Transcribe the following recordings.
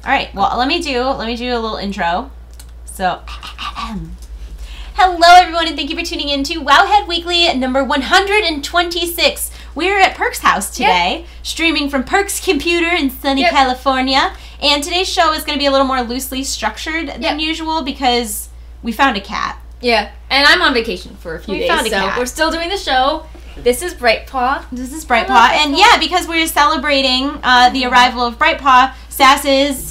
All right. Well, let me do a little intro. So, hello everyone, and thank you for tuning in to Wowhead Weekly number 126. We're at PERC'S house today, streaming from PERC'S computer in sunny California. And today's show is going to be a little more loosely structured than usual because we found a cat. Yeah, and I'm on vacation for a few days, found a so cat. we're still doing the show. This is Brightpaw. And yeah, because we're celebrating the arrival of Brightpaw, Sass is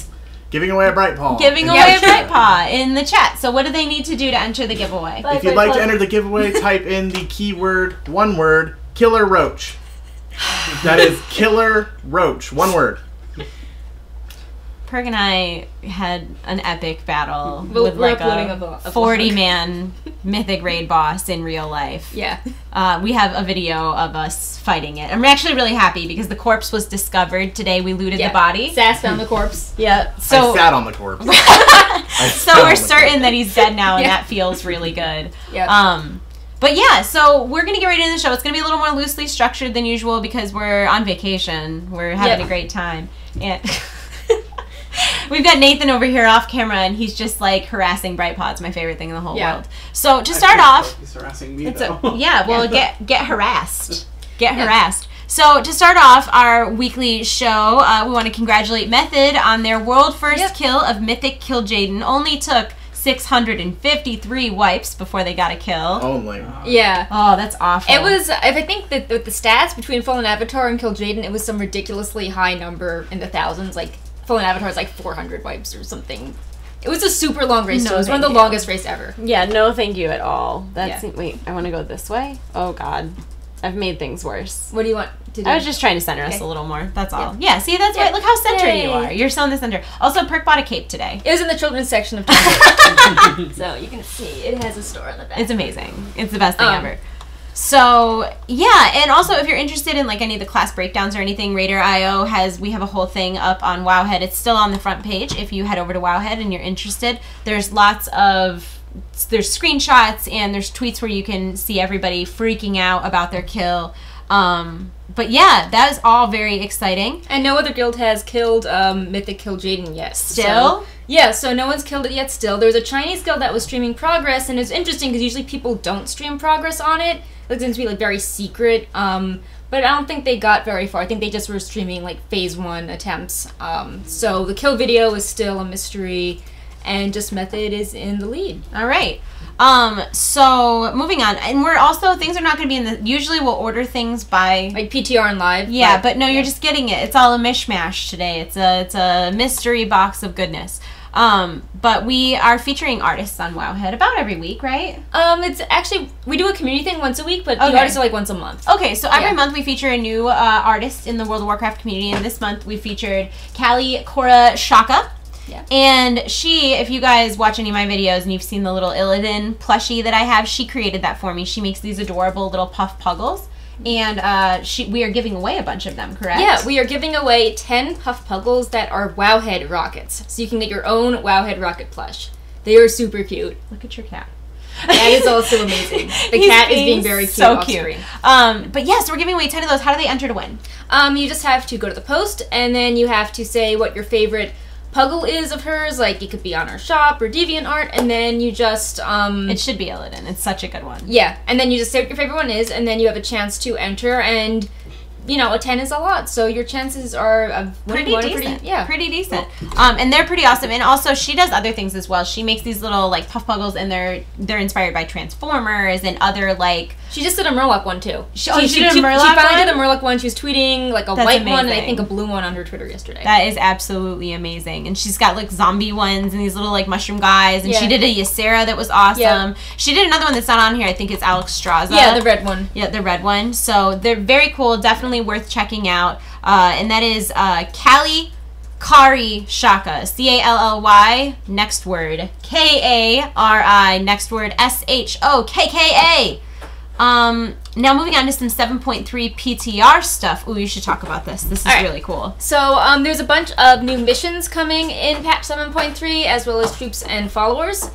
giving away a Brightpaw. Giving away a Brightpaw in the chat. So what do they need to do to enter the giveaway? If you'd like to enter the giveaway, type in the keyword, one word, Killer Roach. That is Killer Roach, one word. Perk and I had an epic battle with like a 40-man mythic raid boss in real life. Yeah. We have a video of us fighting it. I'm actually really happy because the corpse was discovered today. We looted the body. Sass found the corpse. Yeah. So I sat on the corpse. So we're certain that he's dead now, and that feels really good. Yeah. But yeah, so we're going to get right into the show. It's going to be a little more loosely structured than usual because we're on vacation. We're having a great time. And we've got Nathan over here off camera, and he's just like harassing Brightpaw. It's my favorite thing in the whole world. So to start off, he's harassing me though. Get harassed. Get harassed. So to start off our weekly show, we want to congratulate Method on their world first kill of Mythic Kil'jaeden. Only took 653 wipes before they got a kill. Only. Yeah. Oh, that's awful. It was, I think that with the stats between Fallen Avatar and Kil'jaeden, it was some ridiculously high number in the thousands. Like, Fallen Avatar is like 400 wipes or something. It was a super long race, too. It was one of the longest races ever. Yeah, no thank you at all. Wait, I want to go this way? Oh, God. I've made things worse. What do you want to do? I was just trying to center us a little more. That's all. Yeah, see, that's right. Look how centered you are. You're so in the center. Also, Perk bought a cape today. It was in the children's section of Target. So you can see it has a store on the back. It's amazing. It's the best thing ever. So, yeah, and also if you're interested in like any of the class breakdowns or anything, Raider.io we have a whole thing up on Wowhead. It's still on the front page if you head over to Wowhead and you're interested. There's screenshots and there's tweets where you can see everybody freaking out about their kill. But yeah, that is all very exciting. And no other guild has killed Mythic Kil'jaeden yet. Still? So no one's killed it yet still. There's a Chinese guild that was streaming progress, and it's interesting because usually people don't stream progress on it. It tends to be like very secret. But I don't think they got very far. I think they just were streaming like phase 1 attempts. So the kill video is still a mystery, and just Method is in the lead. All right. So moving on, and we're also, things are not going to be in the, usually we'll order things by like PTR and live. Yeah, but no, you're just getting it. It's all a mishmash today. It's a mystery box of goodness. But we are featuring artists on Wowhead about every week, right? It's actually, we do a community thing once a week, but the artists are like once a month. Okay, so every month we feature a new artist in the World of Warcraft community, and this month we featured Callie Cora Shaka. Yeah. And she, if you guys watch any of my videos and you've seen the little Illidan plushie that I have, she created that for me. She makes these adorable little puff puggles. And we are giving away a bunch of them, correct? Yeah, we are giving away 10 puff puggles that are Wowhead rockets. So you can get your own Wowhead rocket plush. They are super cute. Look at your cat. That is also amazing. The cat is being very cute. So cute. But yeah, so we're giving away 10 of those. How do they enter to win? You just have to go to the post, and then you have to say what your favorite puggle is of hers. Like, it could be on our shop or DeviantArt, and then you just it should be Illidan. It's such a good one. Yeah, and then you just say what your favorite one is, and then you have a chance to enter, and you know, a 10 is a lot, so your chances are of pretty decent. Pretty decent. Cool. And they're pretty awesome. And also, she does other things as well. She makes these little like puff puggles, and they're inspired by Transformers and other like. She just did a Murloc one too. She did a Murloc one? She finally did a Murloc one. She was tweeting like a white amazing. one and I think a blue one on her Twitter yesterday. That is absolutely amazing. And she's got like zombie ones and these little like mushroom guys. And she did a Ysera that was awesome. Yeah. She did another one that's not on here. I think it's Alex Straza. Yeah, the red one. Yeah, the red one. So they're very cool. Definitely worth checking out. And that is Callie Kari Shaka. C-A-L-L-Y, next word. K-A-R-I, next word. S-H-O-K-K-A. Now moving on to some 7.3 PTR stuff. Ooh, you should talk about this. This is really cool. So there's a bunch of new missions coming in patch 7.3, as well as troops and followers.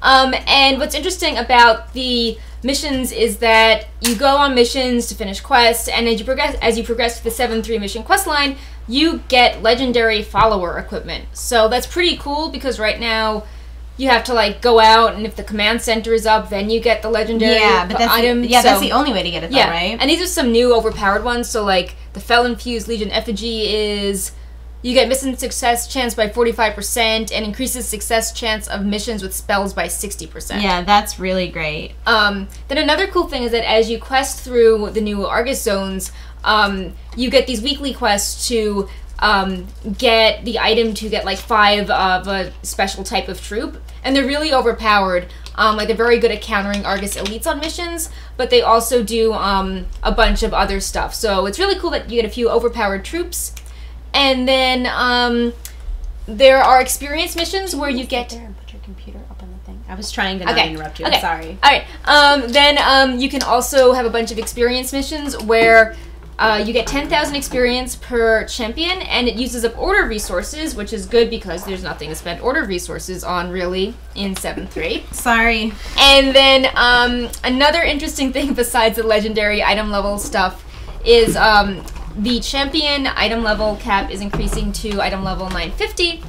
And what's interesting about the missions is that you go on missions to finish quests, and as you progress to the 7.3 mission quest line, you get legendary follower equipment. So that's pretty cool because right now you have to like go out, and if the command center is up, then you get the legendary item. That's the only way to get it, though, right? And these are some new overpowered ones. So like the Fel-Infused Legion Effigy is, you get mission success chance by 45% and increases success chance of missions with spells by 60%. Yeah, that's really great. Then another cool thing is that as you quest through the new Argus zones, you get these weekly quests to get the item to get like 5 of a special type of troop, and they're really overpowered. Like they're very good at countering Argus elites on missions, but they also do a bunch of other stuff. So it's really cool that you get a few overpowered troops. And then there are experience missions where you get... There and put your computer up on the thing. I was trying to not interrupt you. Okay. I'm sorry. All right. Then you can also have a bunch of experience missions where you get 10,000 experience per champion, and it uses up order resources, which is good because there's nothing to spend order resources on, really, in 7th rate. Sorry. And then another interesting thing besides the legendary item level stuff is the champion item level cap is increasing to item level 950,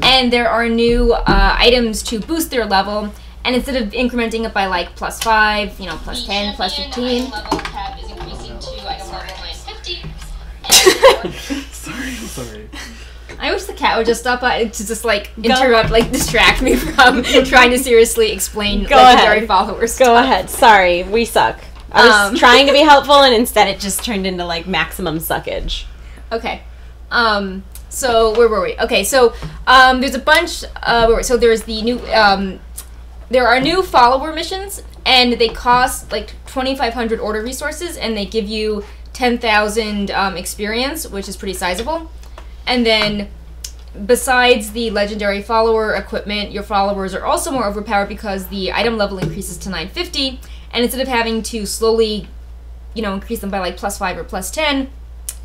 and there are new items to boost their level, and instead of incrementing it by like +5, +10, +15. Item level cap is increasing to item level 950. Sorry. I wish the cat would just stop by to just like interrupt, like distract me from trying to seriously explain legendary followers. Go ahead. Sorry, we suck. I was trying to be helpful, and instead it just turned into like maximum suckage. Okay. So where were we? Okay, so there's a bunch. So there's the new. There are new follower missions, and they cost like 2,500 order resources, and they give you 10,000 experience, which is pretty sizable. And then, besides the legendary follower equipment, your followers are also more overpowered because the item level increases to 950. And instead of having to slowly, increase them by like +5 or +10,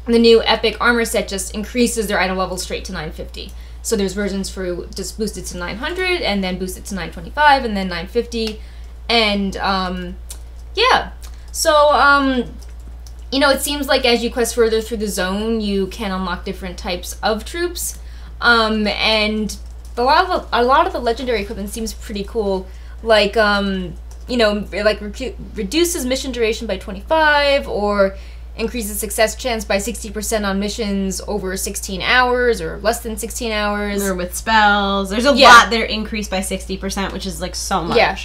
the new epic armor set just increases their item level straight to 950. So there's versions for just boosted to 900, and then boosted to 925, and then 950. And, yeah. So, it seems like as you quest further through the zone, you can unlock different types of troops. And a lot of the legendary equipment seems pretty cool. Like, reduces mission duration by 25, or increases success chance by 60% on missions over 16 hours or less than 16 hours. Or with spells. There's a lot that are increased by 60%, which is like so much. Yeah.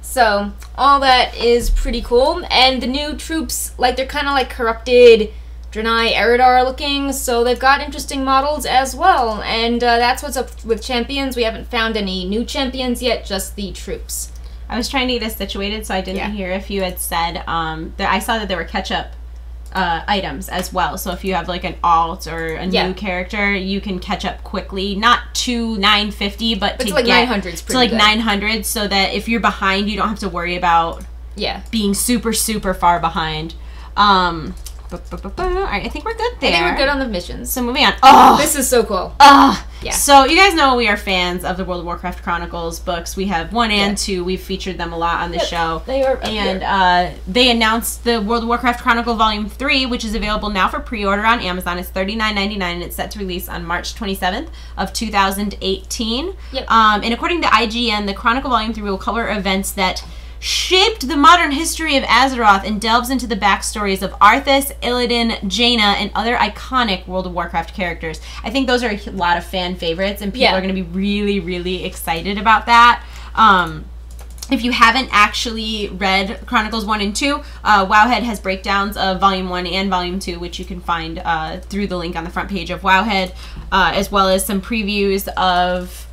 So all that is pretty cool. And the new troops, like they're kind of like corrupted Draenei Eridar looking, so they've got interesting models as well. And that's what's up with champions. We haven't found any new champions yet, just the troops. I was trying to get us situated, so I didn't hear if you had said, I saw that there were catch-up items as well. So if you have like an alt or a new character, you can catch up quickly. Not to 950, but to like get 900's to like 900, so that if you're behind, you don't have to worry about being super, super far behind. All right, I think we're good there. I think we're good on the missions. So moving on. Oh, this is so cool. Yeah. So you guys know we are fans of the World of Warcraft Chronicles books. We have 1 and 2. We've featured them a lot on the show. They are they announced the World of Warcraft Chronicle Volume 3, which is available now for pre-order on Amazon. It's $39.99, and it's set to release on March 27th of 2018. Yep. And according to IGN, the Chronicle Volume 3 will cover events that shaped the modern history of Azeroth and delves into the backstories of Arthas, Illidan, Jaina, and other iconic World of Warcraft characters. I think those are a lot of fan favorites, and people are going to be really, really excited about that. If you haven't actually read Chronicles 1 and 2, Wowhead has breakdowns of Volume 1 and Volume 2, which you can find through the link on the front page of Wowhead, as well as some previews of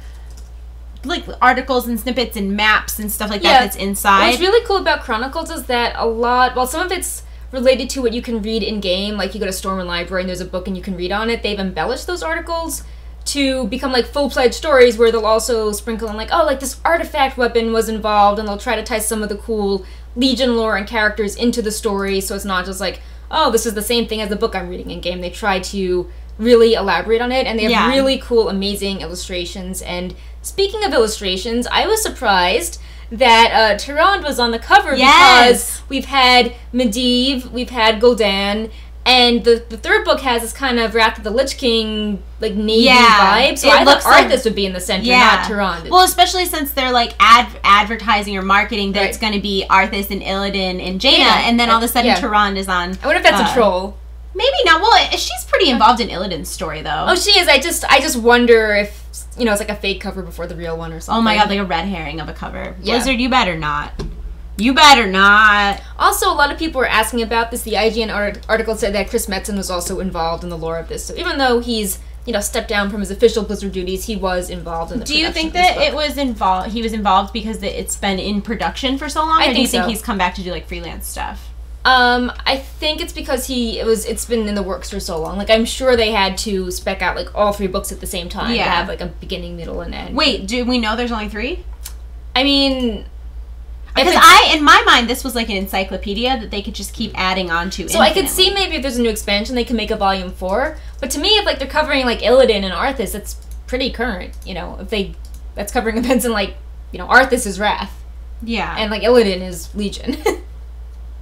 like articles and snippets and maps and stuff like that that's inside. What's really cool about Chronicles is that some of it's related to what you can read in game, like you go to Stormwind Library and there's a book and you can read on it. They've embellished those articles to become like full-fledged stories where they'll also sprinkle in like, oh, like this artifact weapon was involved, and they'll try to tie some of the cool Legion lore and characters into the story, so it's not just like, oh, this is the same thing as the book I'm reading in game. They try to really elaborate on it, and they have really cool, amazing illustrations. And speaking of illustrations, I was surprised that Tyrande was on the cover because we've had Medivh, we've had Gul'dan, And the third book has this kind of Wrath of the Lich King, like, navy vibe. So I thought Arthas would be in the center, not Tyrande. Well, especially since they're, like, advertising or marketing that it's going to be Arthas and Illidan and Jaina, and then all of a sudden Tyrande is on. I wonder if that's a troll. Maybe not. Well, she's pretty involved in Illidan's story, though. Oh, she is. I just wonder if, you know, it's like a fake cover before the real one or something. Oh my god, like a red herring of a cover. Blizzard, you better not. You better not. Also, a lot of people were asking about this. The IGN article said that Chris Metzen was also involved in the lore of this. So even though he's, you know, stepped down from his official Blizzard duties, he was involved in the production. Do you think that it was involved? He was involved because it's been in production for so long, or do you think he's come back to do like freelance stuff? I think it's because it's been in the works for so long. Like, I'm sure they had to spec out like all 3 books at the same time to have like a beginning, middle, and end. Wait, do we know there's only 3? I mean, because in my mind, this was like an encyclopedia that they could just keep adding on to. So I could see maybe if there's a new expansion, they can make a volume 4. But to me, if like they're covering like Illidan and Arthas, that's pretty current. You know, if that's covering events in like, you know, Arthas is Wrath. Yeah. And like Illidan is Legion.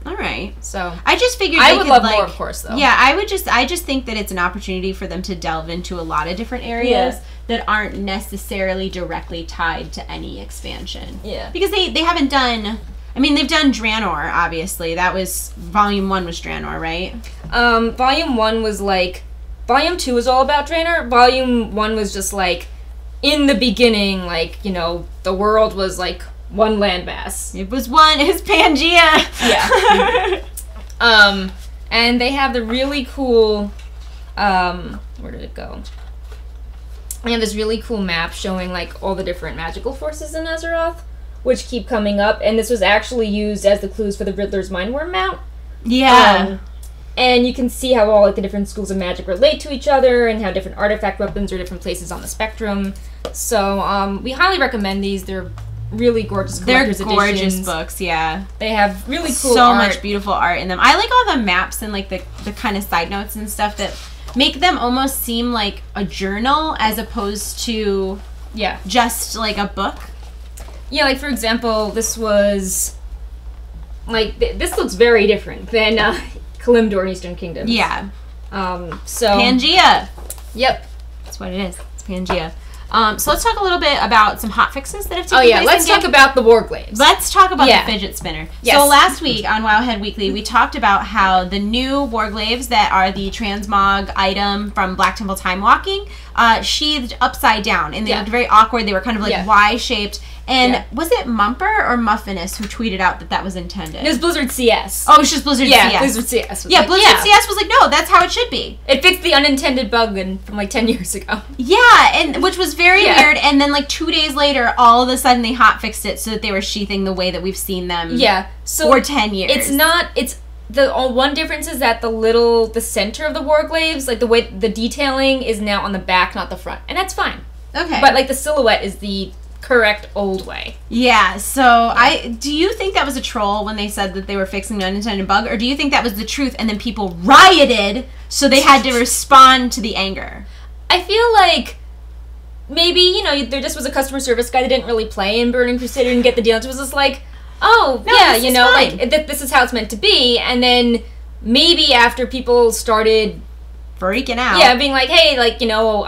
All right. So I just figured I would love more, of course, though. Yeah, I just think that it's an opportunity for them to delve into a lot of different areas that aren't necessarily directly tied to any expansion. Yeah. Because they haven't done. I mean, they've done Draenor, obviously. That was Volume 1 was Draenor, right? Volume 1 was like, Volume 2 was all about Draenor. Volume 1 was just like, in the beginning, like, you know, the world was like one landmass. It was Pangea. Yeah. And they have the really cool, where did it go? They have this really cool map showing like all the different magical forces in Azeroth, which keep coming up, and this was actually used as the clues for the Riddler's Mindworm mount. Yeah. And you can see how all like the different schools of magic relate to each other, and how different artifact weapons are different places on the spectrum. So we highly recommend these. They're really gorgeous collector's editions. They're gorgeous books, yeah. They have really cool so art. much beautiful art in them. I like all the maps and like the kind of side notes and stuff that make them almost seem like a journal as opposed to just like a book. Yeah, like for example, this was like this looks very different than Kalimdor and Eastern Kingdoms. Yeah. So Pangea. Yep. That's what it is. It's Pangea. So let's talk a little bit about some hotfixes that have taken place. Oh yeah, let's talk about the Warglaives. Let's talk about the fidget spinner. Yes. So last week on Wowhead Weekly, we talked about how the new Warglaives that are the transmog item from Black Temple Time Walking, sheathed upside down, and they looked very awkward. They were kind of like Y-shaped. And was it Mumper or Muffinus who tweeted out that was intended? It was Blizzard CS. Oh, it's just Blizzard CS. Yeah, Blizzard CS. Blizzard CS was like, no, that's how it should be. It fixed the unintended bug from like 10 years ago. Yeah, and which was very weird. And then like 2 days later, all of a sudden they hotfixed it so that they were sheathing the way that we've seen them for 10 years. The one difference is that the center of the Warglaives, like the way the detailing is now on the back, not the front. And that's fine. Okay. But like the silhouette is the correct old way. Yeah, so do you think that was a troll when they said that they were fixing the unintended bug, or do you think that was the truth and then people rioted so they had to respond to the anger? I feel like maybe, you know, there just was a customer service guy that didn't really play in Burning Crusade and get the deal. It was just like, oh, no, yeah, you know, fine. Like this is how it's meant to be. And then maybe after people started freaking out. Yeah, being like, hey, like, you know,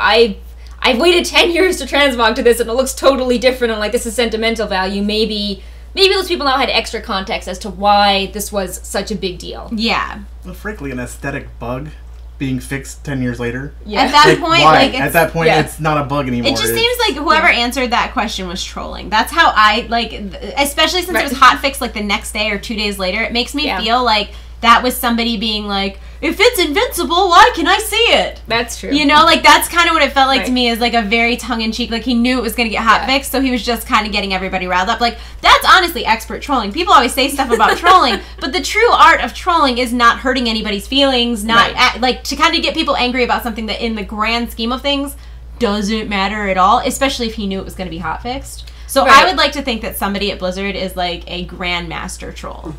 I've waited 10 years to transmog to this and it looks totally different and like this is sentimental value. Maybe those people now had extra context as to why this was such a big deal. Yeah. Well, frankly, an aesthetic bug being fixed 10 years later. Yeah. At that point, why? At that point, it's not a bug anymore. It just seems like whoever answered that question was trolling. That's how I, like, especially since it was hotfixed like the next day or 2 days later, it makes me feel like that was somebody being like, if it's invincible, why can I see it? That's true. You know, like, that's kind of what it felt like to me, is like a very tongue-in-cheek, like, he knew it was going to get hotfixed, so he was just kind of getting everybody riled up. Like, that's honestly expert trolling. People always say stuff about trolling, but the true art of trolling is not hurting anybody's feelings, like, to kind of get people angry about something that in the grand scheme of things doesn't matter at all, especially if he knew it was going to be hotfixed. So I would like to think that somebody at Blizzard is like a grandmaster troll.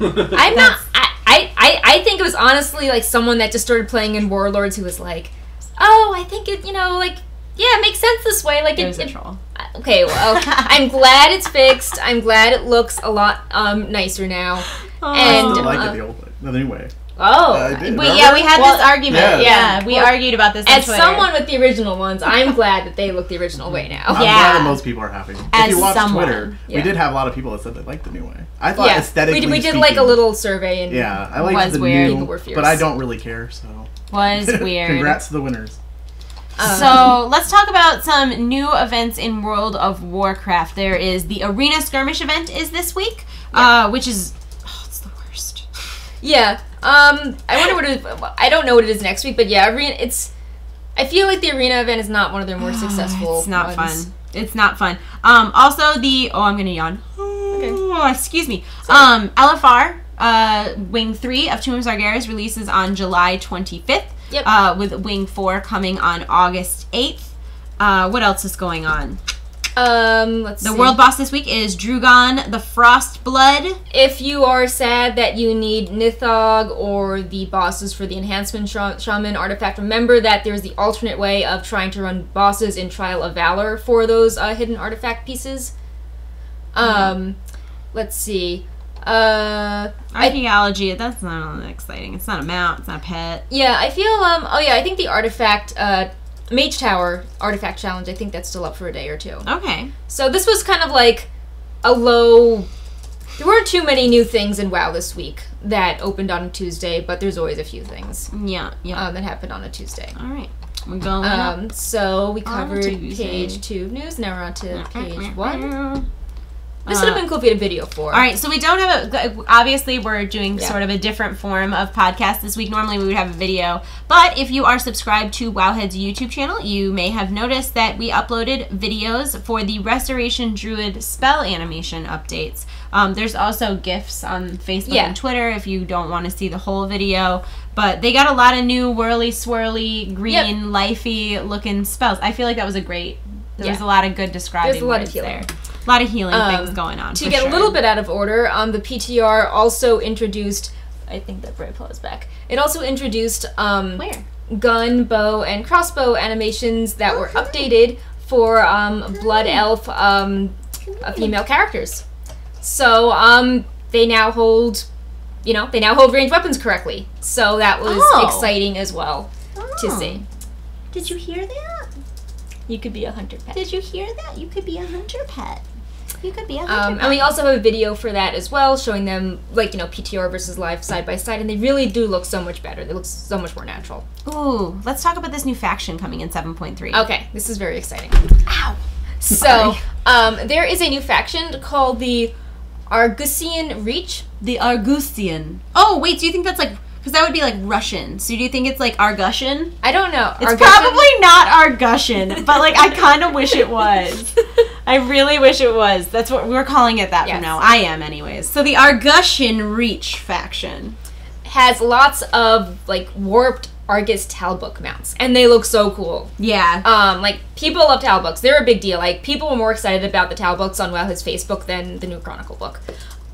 I think it was honestly like someone that just started playing in Warlords who was like, oh, I think it, you know, like, yeah, it makes sense this way. Like, it was a troll. Okay, well, I'm glad it's fixed. I'm glad it looks a lot nicer now. I still like it the new way. Oh. I did, We remember? had this argument. Yeah. We Well, argued about this on As Twitter. someone with the original ones, I'm glad that they look the original way now. I'm glad that most people are happy. As If you watch someone. Twitter, Yeah. we did have a lot of people that said they liked the new way. I thought aesthetically we did speaking, like a little survey and yeah, I liked was the weird. new, People were fierce. but I don't really care. So Was weird. Congrats to the winners. So let's talk about some new events in World of Warcraft. There is the Arena Skirmish event is this week, which is it's the worst. Yeah. I wonder what it is. I don't know what it is next week, but yeah, arena. I feel like the arena event is not one of their more successful. It's not ones. fun. It's not fun. Also the I'm gonna yawn. Okay. Excuse me. LFR Wing 3 of Tomb of Sargeras releases on July 25th. Yep. With Wing 4 coming on August 8th. What else is going on? Let's see. The world boss this week is Drugon the Frostblood. If you are sad that you need Nithog or the bosses for the Enhancement Shaman artifact, remember that there's the alternate way of trying to run bosses in Trial of Valor for those hidden artifact pieces. Let's see. Archaeology, that's not exciting. It's not a mount, it's not a pet. Yeah, I feel, I think the artifact, Mage Tower artifact challenge, I think that's still up for a day or two. Okay. So this was kind of like a low... There weren't too many new things in WoW this week that opened on a Tuesday, but there's always a few things Yeah. that happened on a Tuesday. All right. We're going up. So we On covered Tuesday. page 2 news, now we're on to page 1. This would have been cool if we had a video for. All right, so we don't have a... Obviously, we're doing Yeah. sort of a different form of podcast this week. Normally, we would have a video. But if you are subscribed to Wowhead's YouTube channel, you may have noticed that we uploaded videos for the Restoration Druid spell animation updates. There's also GIFs on Facebook Yeah. and Twitter if you don't want to see the whole video. But they got a lot of new whirly, swirly, green, lifey looking spells. I feel like that was a great... There was a lot of good describing There's a lot of words healing. there. A lot of healing things going on. To for get sure. a little bit out of order, the PTR also introduced... I think that Brave Paw is back. It also introduced Where? gun, bow, and crossbow animations that were updated for Blood Elf female characters. So they now hold, ranged weapons correctly. So that was exciting as well to see. Did you hear that? You could be a hunter pet. Did you hear that? You could be a hunter pet. You could be a hunter pet. And we also have a video for that as well, showing them, PTR versus live side by side, and they really do look so much better. They look so much more natural. Ooh, let's talk about this new faction coming in 7.3. Okay, this is very exciting. Ow. So, there is a new faction called the Argusian Reach. The Argusian. Oh, wait, do you think that's like... Because that would be like Russian. So do you think it's like Argusian? I don't know. It's probably not Argusian, but like I kind of wish it was. I really wish it was. That's what we're calling it that from now. I am anyways. So the Argusian Reach faction has lots of warped Argus Talbook mounts, and they look so cool. Yeah. People love Talbooks. They're a big deal. People were more excited about the Talbooks on Wowhead's Facebook than the new Chronicle book.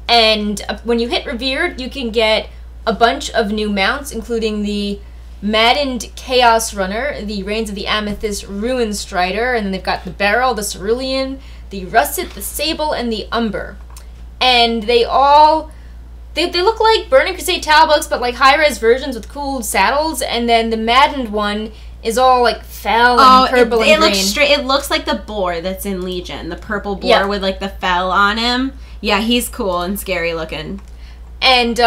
And when you hit Revered, you can get a bunch of new mounts, including the Maddened Chaos Runner, the Reigns of the Amethyst Ruin Strider, and then they've got the Beryl, the Cerulean, the Russet, the Sable, and the Umber. And they all... They look like Burning Crusade Talbooks, but high-res versions with cool saddles, and then the Maddened one is all fel and purple and green. It looks like the boar that's in Legion, the purple boar with the fel on him. Yeah, he's cool and scary looking. And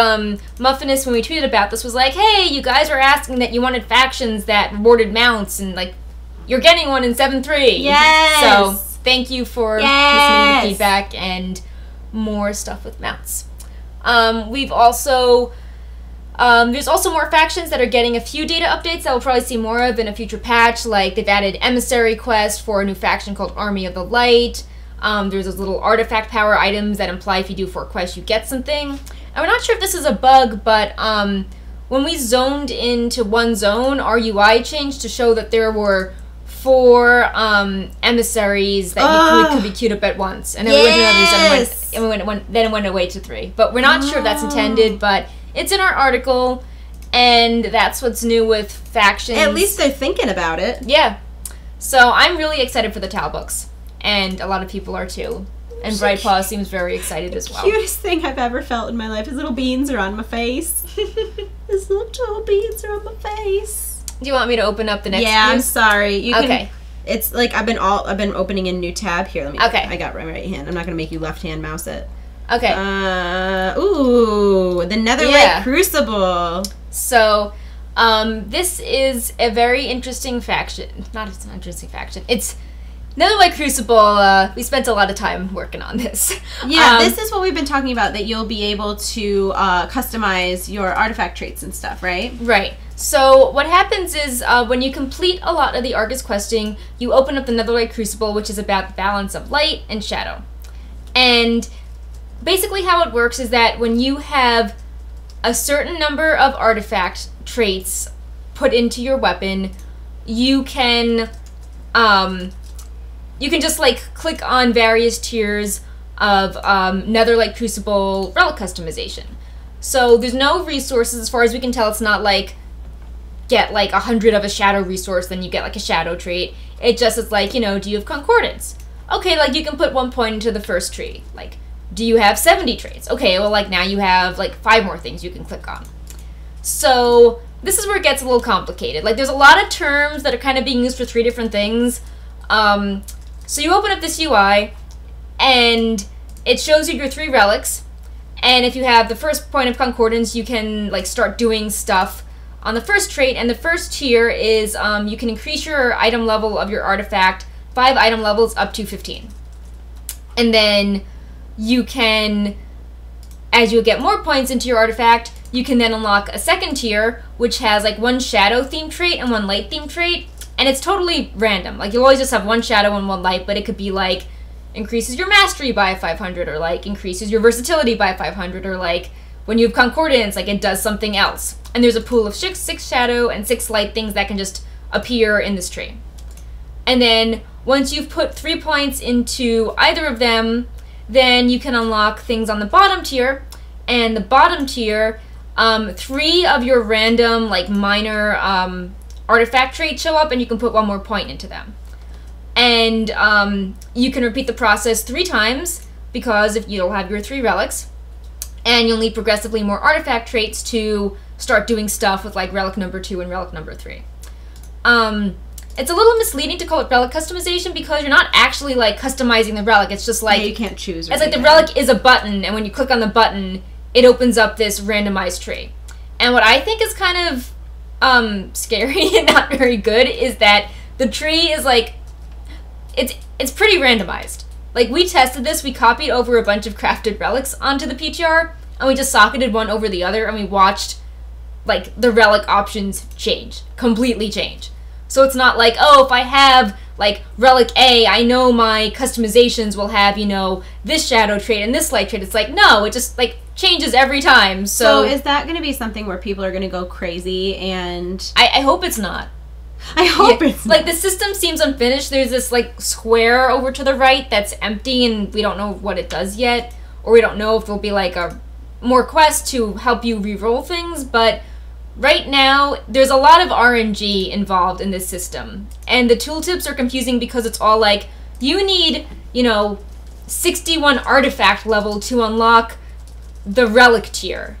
Muffinus, when we tweeted about this, was like, hey, you guys were asking that you wanted factions that rewarded mounts, and you're getting one in 7.3. Yes! So thank you for listening to the feedback and more stuff with mounts. We've also... there's also more factions that are getting a few data updates that we'll probably see more of in a future patch. They've added Emissary Quest for a new faction called Army of the Light. There's those little artifact power items that imply if you do 4 quests, you get something. And we're not sure if this is a bug, but when we zoned into one zone, our UI changed to show that there were 4 emissaries that could be queued up at once. And then we went to others, and then it went away to 3. But we're not sure if that's intended, but it's in our article, and that's what's new with factions. At least they're thinking about it. Yeah. So I'm really excited for the Talbooks, and a lot of people are too. And Bright Paw seems very excited as well. Cutest thing I've ever felt in my life. His little beans are on my face. His little toe beads are on my face. Do you want me to open up the next? Yeah, view? I'm sorry. You can, okay. It's like I've been opening a new tab here. Let me. Okay. I got my right hand. I'm not gonna make you left hand mouse it. Okay. Ooh, the Netherlight Crucible. So, this is a very interesting faction. It's not an interesting faction. It's Netherlight Crucible. We spent a lot of time working on this. Yeah, this is what we've been talking about. That you'll be able to customize your artifact traits and stuff, right? Right. So what happens is when you complete a lot of the Argus questing, you open up the Netherlight Crucible, which is about the balance of light and shadow. And basically how it works is that when you have a certain number of artifact traits put into your weapon, you can just like click on various tiers of Netherlight Crucible relic customization. So there's no resources as far as we can tell. It's not like get like 100 of a shadow resource, then you get like a shadow trait. It just is like, do you have concordance? Okay, like you can put 1 point into the first tree. Like, do you have 70 traits? Okay, well like now you have like 5 more things you can click on. So this is where it gets a little complicated. Like there's a lot of terms that are kind of being used for 3 different things. So you open up this UI and it shows you your 3 relics. And if you have the first point of concordance, you can like start doing stuff on the first trait, and the first tier is you can increase your item level of your artifact 5 item levels up to 15. And then you can, as you get more points into your artifact, you can then unlock a second tier, which has like 1 shadow theme trait and 1 light theme trait. And it's totally random. Like you'll always just have 1 shadow and 1 light, but it could be like increases your mastery by 500, or like increases your versatility by 500, or like when you have concordance, like it does something else. And there's a pool of 6 shadow and 6 light things that can just appear in this tree. And then once you've put 3 points into either of them, then you can unlock things on the bottom tier. And the bottom tier, 3 of your random like minor artifact traits show up, and you can put 1 more point into them. And you can repeat the process 3 times, because if you'll have your 3 relics, and you'll need progressively more artifact traits to start doing stuff with like relic number 2 and relic number 3. It's a little misleading to call it relic customization, because you're not actually like customizing the relic. It's just like, you can't choose. It's like the relic is a button, and when you click on the button, it opens up this randomized tree. And what I think is kind of scary and not very good is that the tree is like, it's pretty randomized. Like we tested this, we copied over a bunch of crafted relics onto the PTR, and we just socketed one over the other, and we watched like the relic options completely change. So it's not like, oh, if I have like relic A, I know my customizations will have, this shadow trait and this light trait. It's like, no, it just like changes every time. So is that going to be something where people are going to go crazy? And I hope it's not. I hope it's not. Like the system seems unfinished. There's this like square over to the right that's empty, and we don't know what it does yet, or we don't know if there'll be like a more quest to help you re-roll things. But right now, there's a lot of RNG involved in this system, and the tooltips are confusing because it's all like, you need, 61 artifact level to unlock the relic tier.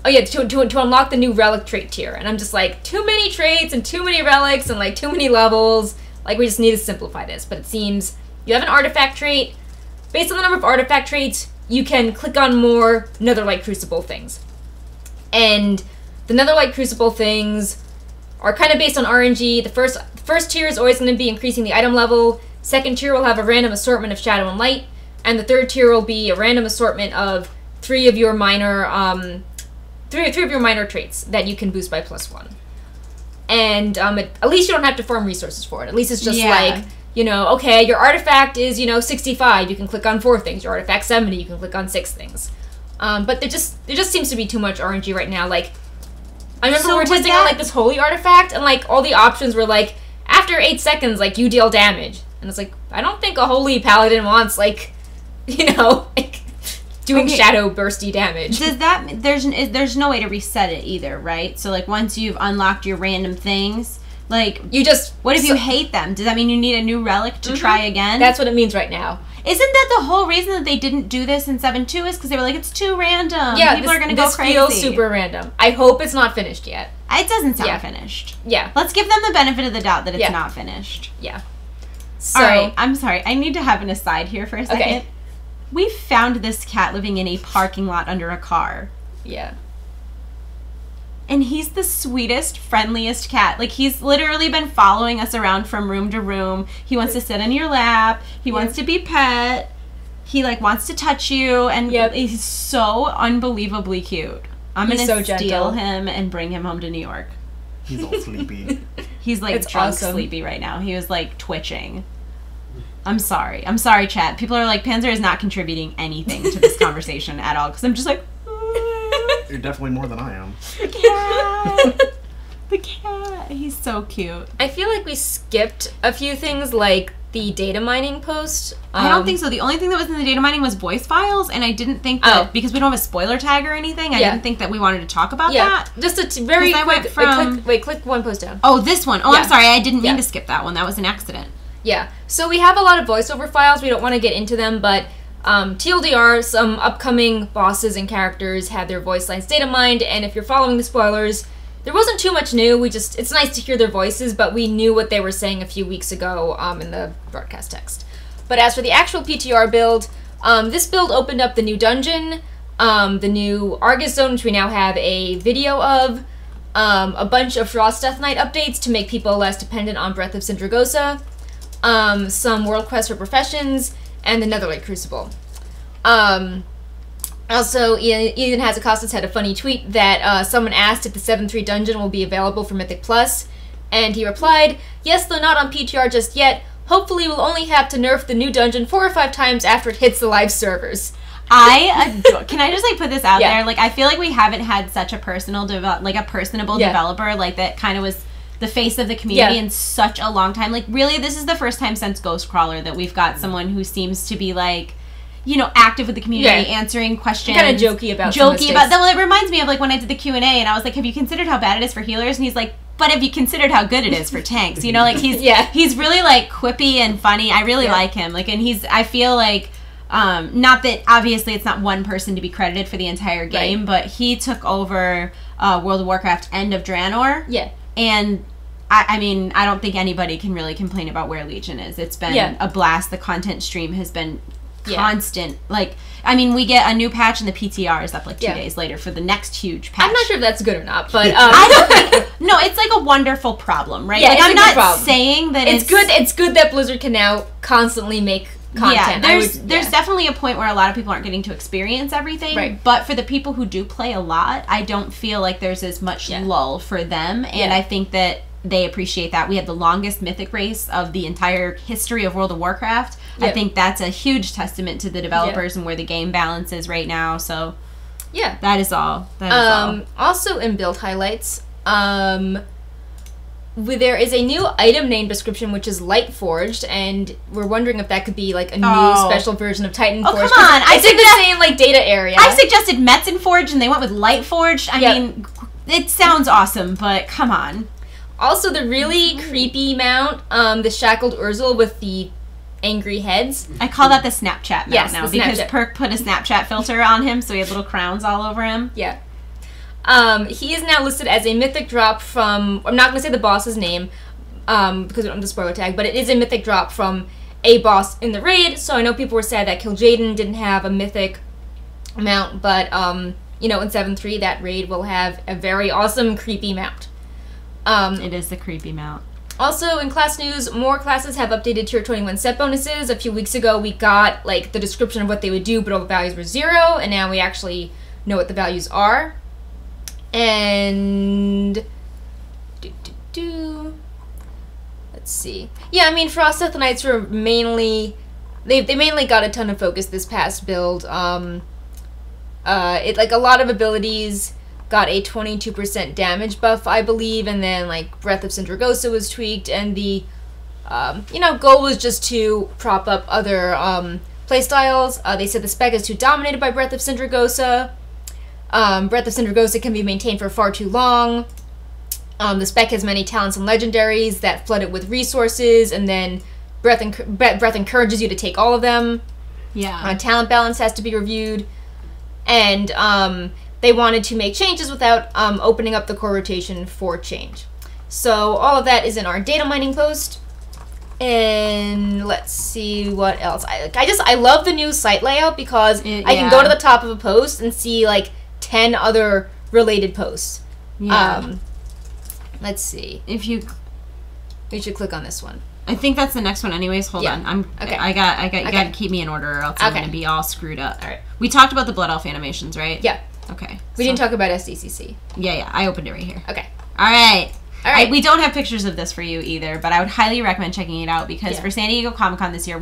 Oh yeah, to unlock the new relic trait tier. And I'm just like, too many traits and too many relics and like too many levels. Like we just need to simplify this. But it seems you have an artifact trait. Based on the number of artifact traits, you can click on more Netherlight Crucible things. And the Netherlight Crucible things are kind of based on RNG. The first tier is always going to be increasing the item level. Second tier will have a random assortment of shadow and light. And the third tier will be a random assortment of 3 of your minor three of your minor traits that you can boost by +1. And at least you don't have to farm resources for it. At least it's just like, okay, your artifact is, 65, you can click on 4 things. Your artifact 70, you can click on 6 things. But there just seems to be too much RNG right now. Like, I remember we were testing on like this holy artifact, and like all the options were like, after 8 seconds, like you deal damage. And it's like, I don't think a holy paladin wants like, like doing shadow bursty damage. Does that there's no way to reset it either, right? So like once you've unlocked your random things, like you just what if you hate them? Does that mean you need a new relic to try again? That's what it means right now. Isn't that the whole reason that they didn't do this in 7.2 is because they were like, it's too random. Yeah, people are going to go crazy. This feels super random. I hope it's not finished yet. It doesn't sound finished. Yeah. Let's give them the benefit of the doubt that it's not finished. Yeah. So, all right, I'm sorry. I need to have an aside here for a second. Okay. We found this cat living in a parking lot under a car. Yeah. And he's the sweetest, friendliest cat. Like, he's literally been following us around from room to room. He wants to sit on your lap. He wants to be pet. He, like, wants to touch you. And he's so unbelievably cute. I'm going to steal him and bring him home to New York. He's all sleepy. He's, like, drunk sleepy right now. He was, like, twitching. I'm sorry. I'm sorry, chat. People are like, Panzer is not contributing anything to this conversation at all. Because I'm just like... You're definitely more than I am. The cat. The cat. He's so cute. I feel like we skipped a few things, like the data mining post. I don't think so. The only thing that was in the data mining was voice files, and I didn't think that, because we don't have a spoiler tag or anything, I didn't think that we wanted to talk about that. Just a very quick... click one post down. Oh, this one. Oh, I'm sorry. I didn't mean to skip that one. That was an accident. Yeah. So we have a lot of voiceover files. We don't want to get into them, but... TLDR, some upcoming bosses and characters had their voice lines data mined, and if you're following the spoilers, there wasn't too much new. It's nice to hear their voices, but we knew what they were saying a few weeks ago in the broadcast text. But as for the actual PTR build, this build opened up the new dungeon, the new Argus Zone, which we now have a video of, a bunch of Frost Death Knight updates to make people less dependent on Breath of Sindragosa, some World Quest for Professions, and the Netherlight Crucible. Also, Ian Hazakostas had a funny tweet that someone asked if the 7.3 dungeon will be available for Mythic Plus, and he replied, yes, though not on PTR just yet. Hopefully we'll only have to nerf the new dungeon 4 or 5 times after it hits the live servers. Can I just like put this out there? Like, I feel like we haven't had such a personable developer like that kind of was the face of the community in such a long time. Like, really, this is the first time since Ghostcrawler that we've got someone who seems to be, like, you know, active with the community, answering questions. Kind of jokey about that. Well, it reminds me of, like, when I did the Q&A, and I was like, have you considered how bad it is for healers? And he's like, but have you considered how good it is for tanks? You know, like, he's really, like, quippy and funny. I really like him. Like, and I feel like, not that, obviously, it's not one person to be credited for the entire game, but he took over World of Warcraft End of Draenor. Yeah. And I mean, I don't think anybody can really complain about where Legion is. It's been a blast. The content stream has been constant. Like, I mean, we get a new patch and the PTR is up like 2 days later for the next huge patch. I'm not sure if that's good or not, but I don't think. No, it's like a wonderful problem, right? Yeah, like, I'm not saying that it's good. It's good that Blizzard can now constantly make content. Yeah, there's definitely a point where a lot of people aren't getting to experience everything. Right. But for the people who do play a lot, I don't feel like there's as much lull for them, and I think that they appreciate that. We had the longest Mythic race of the entire history of World of Warcraft. I think that's a huge testament to the developers and where the game balance is right now. So, that is all. Also in build highlights, there is a new item name description which is Light Forged, and we're wondering if that could be like a new special version of Titan Forged. Oh, come on! I think the same like data area. I suggested Metzen Forged, and they went with Light Forged. I mean, it sounds awesome, but come on. Also, the really creepy mount, the Shackled Urzel with the angry heads. I call that the Snapchat mount now because Perk put a Snapchat filter on him, so he had little crowns all over him. Yeah. He is now listed as a mythic drop from... I'm not going to say the boss's name because we don't have the spoiler tag, but it is a mythic drop from a boss in the raid, so I know people were sad that Kil'jaeden didn't have a mythic mount, but, you know, in 7.3, that raid will have a very awesome, creepy mount. It is the creepy mount. Also, in class news, more classes have updated Tier 21 set bonuses. A few weeks ago, we got, like, the description of what they would do, but all the values were 0, and now we actually know what the values are. And... Let's see. Yeah, I mean, Frost Death Knights were mainly... They mainly got a ton of focus this past build. Like, a lot of abilities got a 22% damage buff, I believe, and then, like, Breath of Sindragosa was tweaked, and the, you know, goal was just to prop up other, playstyles. They said the spec is too dominated by Breath of Sindragosa. Breath of Sindragosa can be maintained for far too long. The spec has many talents and legendaries that flood it with resources, and then Breath encourages you to take all of them. Yeah. Talent balance has to be reviewed. And they wanted to make changes without opening up the core rotation for change. So all of that is in our data mining post. And let's see what else. I love the new site layout because I can go to the top of a post and see like 10 other related posts. Yeah. Let's see. We should click on this one. I think that's the next one anyways. Hold on. Okay. You gotta keep me in order or else I'm gonna be all screwed up. All right. We talked about the Blood Elf animations, right? Yeah. Okay. We didn't talk about SDCC. Yeah. I opened it right here. Okay. All right. We don't have pictures of this for you either, but I would highly recommend checking it out because for San Diego Comic-Con this year,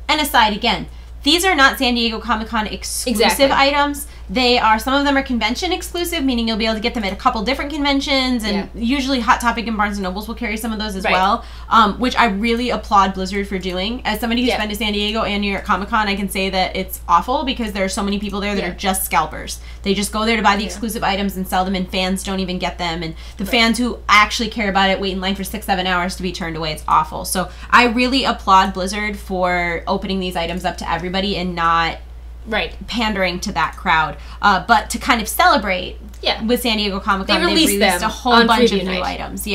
and aside again, these are not San Diego Comic-Con exclusive items. They are, some of them are convention exclusive, meaning you'll be able to get them at a couple different conventions, and usually Hot Topic and Barnes & Nobles will carry some of those as well, which I really applaud Blizzard for doing. As somebody who's been to San Diego and New York Comic-Con, I can say that it's awful because there are so many people there that are just scalpers. They just go there to buy the exclusive items and sell them, and fans don't even get them, and the fans who actually care about it wait in line for 6-7 hours to be turned away. It's awful. So I really applaud Blizzard for opening these items up to everybody and not pandering to that crowd, but to kind of celebrate with San Diego Comic-Con, they released a whole bunch of new items.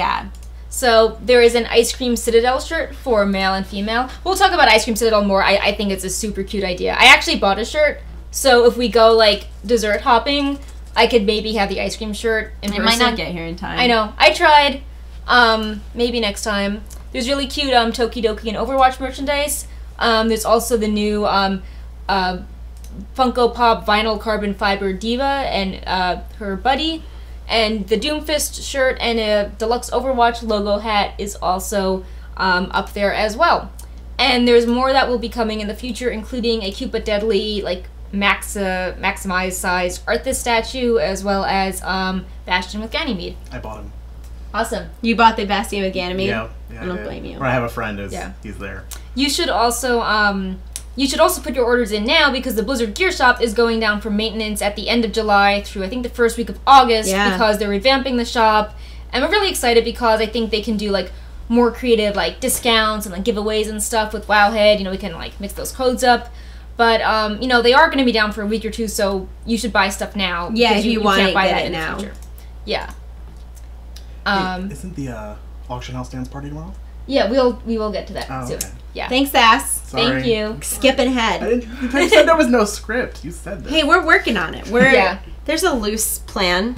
So there is an Ice Cream Citadel shirt for male and female. We'll talk about Ice Cream Citadel more. I think it's a super cute idea. I actually bought a shirt, so if we go like dessert hopping, I could maybe have the ice cream shirt in person. It might not get here in time. I know. I tried. Maybe next time. There's really cute Tokidoki and Overwatch merchandise. There's also the new Funko Pop vinyl carbon fiber diva and her buddy, and the Doomfist shirt and a deluxe Overwatch logo hat is also up there as well. And there's more that will be coming in the future, including a cute but deadly like maximized sized Arthas statue, as well as Bastion with Ganymede. I bought him. Awesome. You bought the Bastion with Ganymede? Yeah, I don't blame you. Or I have a friend who's he's there. You should also put your orders in now because the Blizzard Gear Shop is going down for maintenance at the end of July through I think the first week of August because they're revamping the shop, and we're really excited because I think they can do like more creative like discounts and like giveaways and stuff with Wowhead. You know, we can like mix those codes up. But you know, they are going to be down for a week or two, so you should buy stuff now. Yeah, if you want to buy get that it in now. the future. Yeah. Wait, isn't the auction house dance party tomorrow? Yeah, we will get to that soon. Okay. Yeah. Thanks, Ass. Sorry. Thank you. Skipping ahead. You said there was no script. You said that. Hey, we're working on it. There's a loose plan.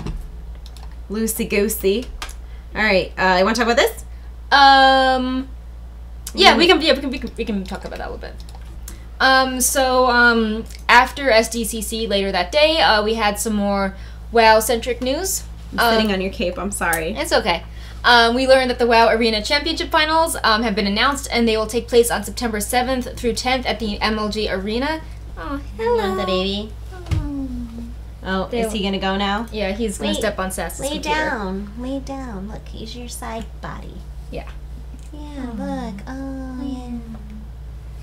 Loosey goosey. All right. You want to talk about this? Yeah, we can talk about that a little bit. After SDCC later that day, we had some more WoW-centric news. I'm sitting on your cape. I'm sorry. It's okay. We learned that the WoW Arena Championship Finals have been announced, and they will take place on September 7th through 10th at the MLG Arena. Oh, hello. The baby. Oh, is he going to go now? Yeah, he's going to step on Sass's computer. Lay down. Look, he's your side body. Yeah. Yeah, look. Oh, yeah.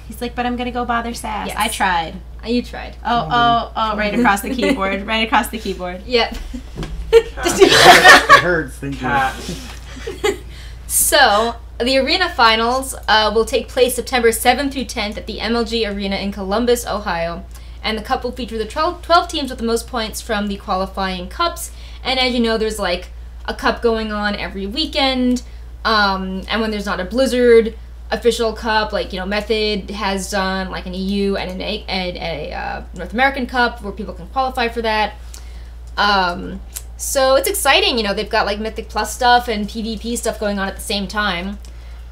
He's like, but I'm going to go bother Sass. Yes. I tried. You tried. Oh, right across the keyboard. Right across the keyboard. Yep. It hurts. Thank you. So, the Arena Finals will take place September 7th through 10th at the MLG Arena in Columbus, Ohio. And the cup will feature the 12 teams with the most points from the qualifying cups. And as you know, there's like a cup going on every weekend. And when there's not a Blizzard official cup, like, you know, Method has done like an EU and a North American cup where people can qualify for that. So it's exciting, you know, they've got like Mythic Plus stuff and PvP stuff going on at the same time.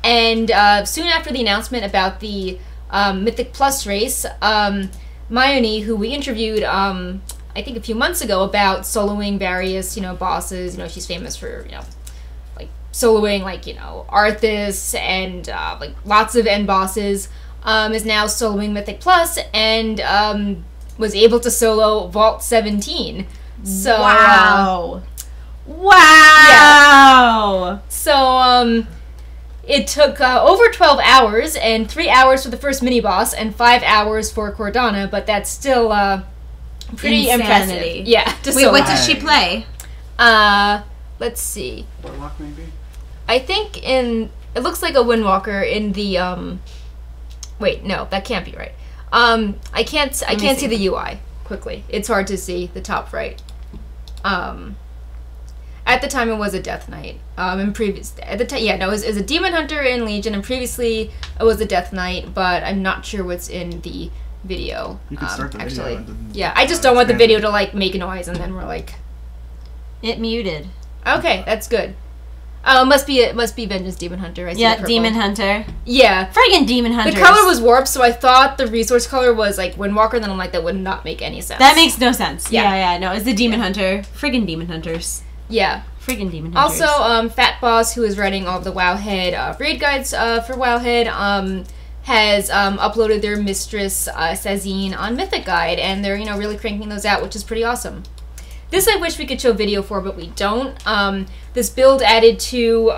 And soon after the announcement about the Mythic Plus race, Mayoni, who we interviewed, I think a few months ago about soloing various, you know, bosses, you know, she's famous for, you know, like soloing like, you know, Arthas and like lots of end bosses, is now soloing Mythic Plus and was able to solo Vault 17. So wow. Yeah. So it took over 12 hours and 3 hours for the first mini boss and 5 hours for Cordana, but that's still pretty insanity. Impressive. Yeah. Wait, what does she play? Let's see. Warlock maybe. I think it looks like a Windwalker in the Wait, no, that can't be right. I can't see the UI quickly. It's hard to see the top right. At the time, it was a Death Knight. It was a Demon Hunter in Legion, and previously it was a Death Knight, but I'm not sure what's in the video. You can start the video. And then, yeah, I just don't want the video to like make a noise, and then we're like, it muted. Okay, that's good. Oh, it must be Vengeance Demon Hunter. I see Yeah, Demon Hunter. Yeah. Friggin' Demon Hunter. The color was warped, so I thought the resource color was like Windwalker, and then I'm like, that would not make any sense. That makes no sense. Yeah. No, it's the Demon Hunter. Friggin' Demon Hunters. Yeah. Friggin' Demon Hunters. Also, Fat Boss, who is writing all of the Wowhead raid guides for Wowhead, has uploaded their Mistress Sazine on Mythic Guide, and they're, really cranking those out, which is pretty awesome. This I wish we could show video for, but we don't. This build added 2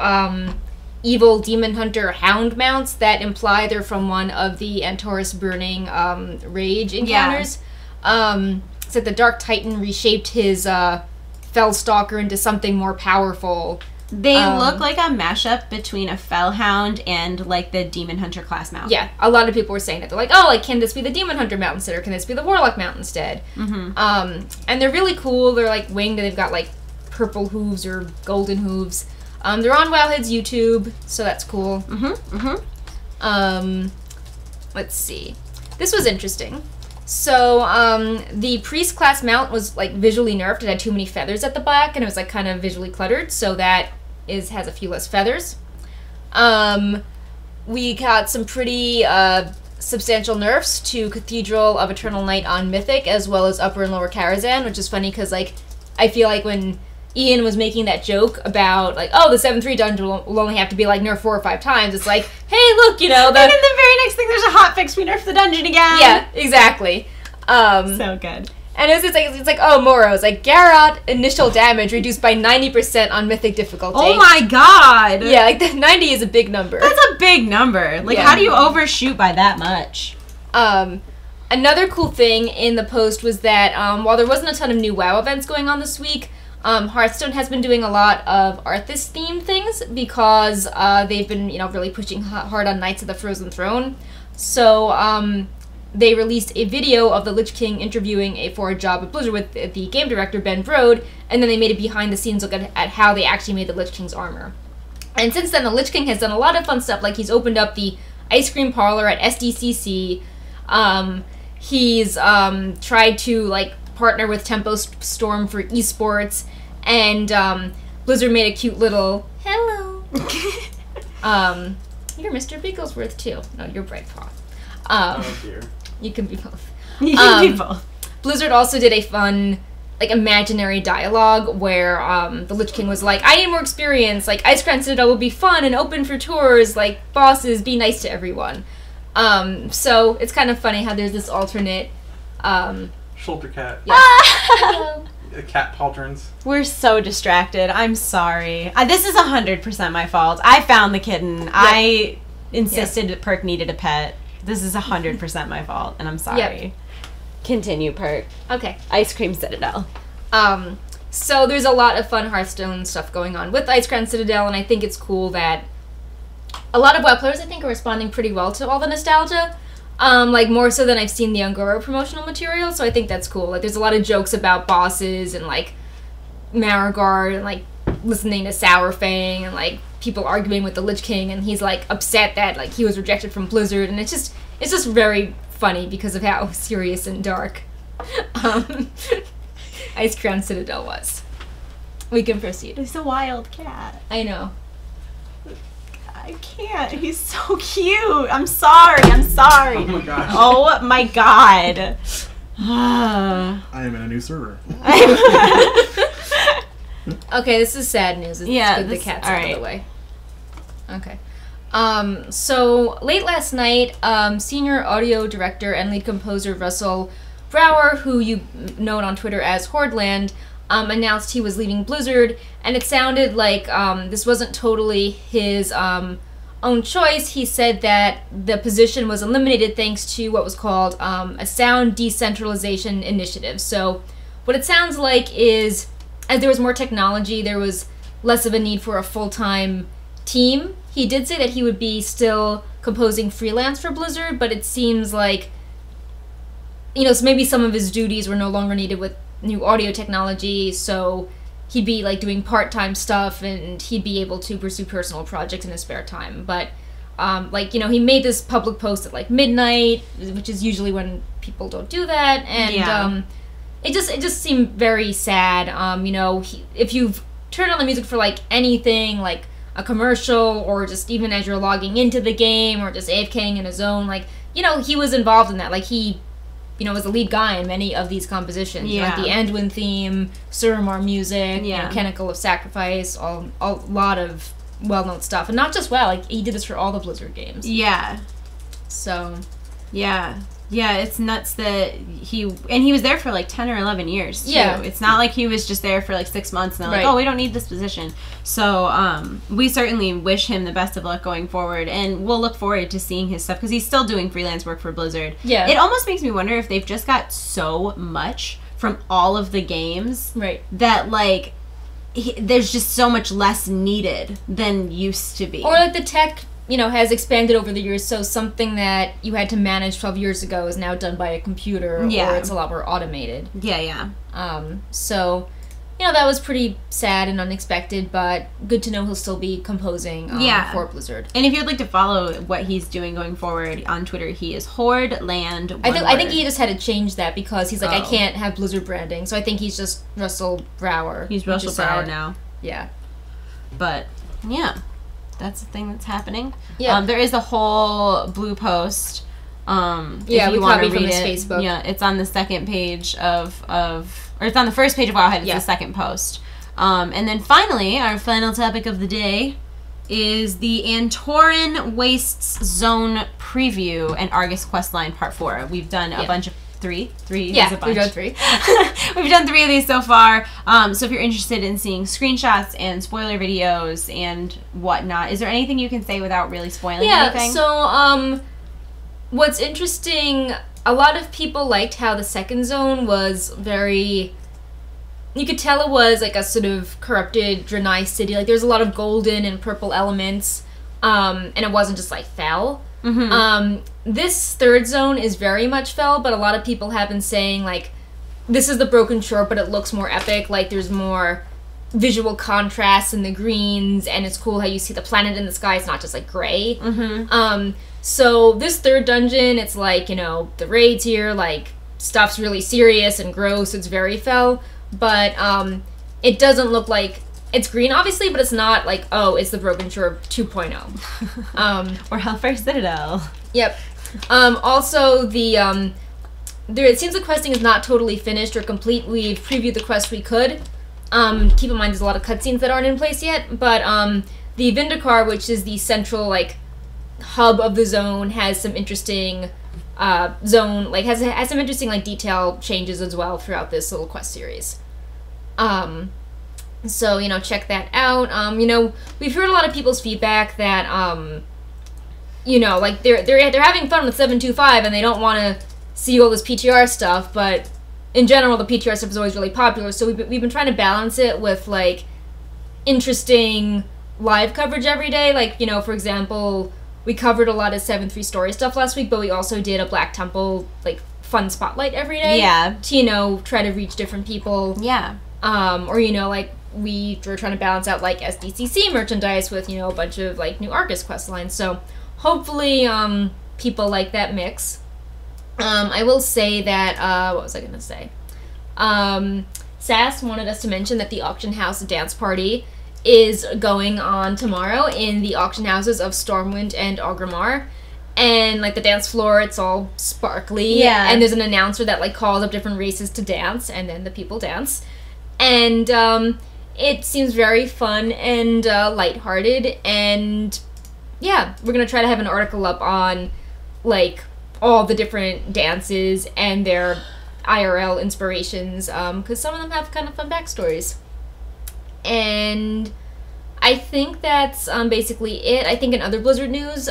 evil Demon Hunter Hound mounts that imply they're from one of the Antaurus Burning Rage encounters. So the Dark Titan reshaped his Fellstalker into something more powerful. They look like a mashup between a Fellhound and, like, the Demon Hunter class mount. Yeah, a lot of people were saying that. They're like, oh, like, can this be the Demon Hunter mount instead, or can this be the Warlock mount instead? Mm-hmm. And they're really cool. They're, like, winged, and they've got, like, purple hooves or golden hooves. They're on Wowhead's YouTube, so that's cool. Mm-hmm. Mm-hmm. Let's see. This was interesting. So, the Priest class mount was, like, visually nerfed. It had too many feathers at the back, and it was, like, kind of visually cluttered, so that has a few less feathers. We got some pretty substantial nerfs to Cathedral of Eternal Night on Mythic, as well as Upper and Lower Karazhan, which is funny because, like, I feel like when Ian was making that joke about, like, oh, the 7-3 dungeon will only have to be, like, nerfed 4 or 5 times, it's like, hey, look, And then the very next thing, there's a hotfix, we nerfed the dungeon again! Yeah, exactly. So good. And it's like, oh, Moro. It's like, Garrot initial damage reduced by 90% on Mythic difficulty. Oh my god! Yeah, like, the 90 is a big number. That's a big number. Like, how do you overshoot by that much? Another cool thing in the post was that, while there wasn't a ton of new WoW events going on this week, Hearthstone has been doing a lot of Arthas-themed things because they've been, really pushing hard on Knights of the Frozen Throne. So, they released a video of the Lich King interviewing for a job at Blizzard with the game director, Ben Brode, and then they made a behind-the-scenes look at how they actually made the Lich King's armor. And since then, the Lich King has done a lot of fun stuff, like he's opened up the ice cream parlor at SDCC, he's tried to, like, partner with Tempo Storm for Esports, and Blizzard made a cute little, hello. You're Mr. Bigglesworth, too. No, you're Brightpaw. Oh, dear. You can be both. You can be both. Blizzard also did a fun, like, imaginary dialogue where the Lich King was like, I need more experience, like, Ice Crown Citadel will be fun and open for tours, like, bosses, be nice to everyone. So it's kind of funny how there's this alternate, Shoulder cat. Yeah. Cat pauldrons. We're so distracted. I'm sorry. This is 100% my fault. I found the kitten. Yep. I insisted that Perk needed a pet. This is 100% my fault, and I'm sorry. Yep. Continue, Perk. Okay. Ice Cream Citadel. So there's a lot of fun Hearthstone stuff going on with Ice Crown Citadel, and I think it's cool that a lot of WoW players, I think, are responding pretty well to all the nostalgia. Like, more so than I've seen the Un'Goro promotional material, so I think that's cool. Like, there's a lot of jokes about bosses and, like, Marigard and, like, listening to Sourfang and, like, people arguing with the Lich King, and he's, like, upset that, like, he was rejected from Blizzard, and it's just very funny because of how serious and dark Ice Crown Citadel was. We can proceed. He's a wild cat. I know. I can't. He's so cute. I'm sorry. Oh my gosh. Oh my god. I am in a new server. Okay, this is sad news. It's good the cat's out of the way. Okay. So, late last night, senior audio director and lead composer Russell Brower, who you've known on Twitter as Hordeland, announced he was leaving Blizzard, and it sounded like this wasn't totally his own choice. He said that the position was eliminated thanks to what was called a sound decentralization initiative. So what it sounds like is, as there was more technology, there was less of a need for a full-time team he did say that he would be still composing freelance for Blizzard, but it seems like, you know, so maybe some of his duties were no longer needed with new audio technology, so he'd be like doing part-time stuff and he'd be able to pursue personal projects in his spare time. But like, you know, he made this public post at like midnight, which is usually when people don't do that, and it just seemed very sad. You know, if you've turned on the music for like anything, like a commercial, or just even as you're logging into the game, or just AFKing in a zone, like, you know, he was involved in that. Like, he, you know, was the lead guy in many of these compositions. Yeah. Like the Anduin theme, Suramar music, you know, Canticle of Sacrifice, a lot of well-known stuff. And not just WoW, like, he did this for all the Blizzard games. Yeah. So. Yeah. Yeah, it's nuts that he was there for like 10 or 11 years, too. Yeah. It's not like he was just there for like 6 months and they're like, Right. oh, we don't need this position. So we certainly wish him the best of luck going forward, and we'll look forward to seeing his stuff because he's still doing freelance work for Blizzard. Yeah. It almost makes me wonder if they've just got so much from all of the games Right. that like there's just so much less needed than used to be. Or like the tech, you know, has expanded over the years, so something that you had to manage 12 years ago is now done by a computer, Yeah. or it's a lot more automated. Yeah. So, you know, that was pretty sad and unexpected, but good to know he'll still be composing for Blizzard. And if you'd like to follow what he's doing going forward on Twitter, he is Horde Land. I think he just had to change that because he's like, I Oh. can't have Blizzard branding, so I think he's just Russell Brower. He's which Russell is Brower sad. now. Yeah. But yeah, that's the thing that's happening. Yeah. There is a whole blue post. Yeah, if we you want to copied from read his it. Facebook. Yeah, it's on the second page or it's on the first page of Wowhead. It's Yeah. the second post. And then finally, our final topic of the day is the Antoran Wastes Zone preview and Argus Questline Part 4. We've done a bunch of three Yeah, is a bunch. we've done 3. We've done 3 of these so far. So if you're interested in seeing screenshots and spoiler videos and whatnot, is there anything you can say without really spoiling anything? So, what's interesting, a lot of people liked how the second zone was very... You could tell it was like a sort of corrupted Draenei city. Like, there's a lot of golden and purple elements, and it wasn't just like Fel. Mm-hmm. This third zone is very much Fel, but a lot of people have been saying, like, this is the Broken Shore, but it looks more epic. Like, there's more visual contrasts in the greens, and it's cool how you see the planet in the sky. It's not just, like, gray. Mm-hmm. So this third dungeon, it's like, you know, the raids here, like, stuff's really serious and gross. It's very Fel. But it doesn't look like it's green, obviously, but it's not like, oh, it's the Broken Shore 2.0. Or Hellfire Citadel. Yep. Also, it seems the questing is not totally finished or complete. We've previewed the quest we could. Keep in mind, there's a lot of cutscenes that aren't in place yet. But the Vindikar, which is the central like hub of the zone, has some interesting has some interesting like detail changes as well throughout this little quest series. So, you know, check that out. You know, we've heard a lot of people's feedback that, you know, like they're having fun with 725 and they don't want to see all this PTR stuff, but in general, the PTR stuff is always really popular. So we've been trying to balance it with like interesting live coverage every day. Like, you know, for example, we covered a lot of 7.3 story stuff last week, but we also did a Black Temple like fun spotlight every day. Yeah. To, you know, try to reach different people. Yeah. Or, you know, like, we were trying to balance out, like, SDCC merchandise with, you know, a bunch of, like, new Argus quest lines. So, hopefully, people like that mix. I will say that, what was I going to say? Sass wanted us to mention that the Auction House dance party is going on tomorrow in the auction houses of Stormwind and Orgrimmar. And, like, the dance floor, it's all sparkly. Yeah. And there's an announcer that, like, calls up different races to dance, and then the people dance. And it seems very fun and lighthearted, and yeah, we're gonna try to have an article up on like all the different dances and their IRL inspirations, because some of them have kind of fun backstories. And I think that's basically it. I think in other Blizzard news,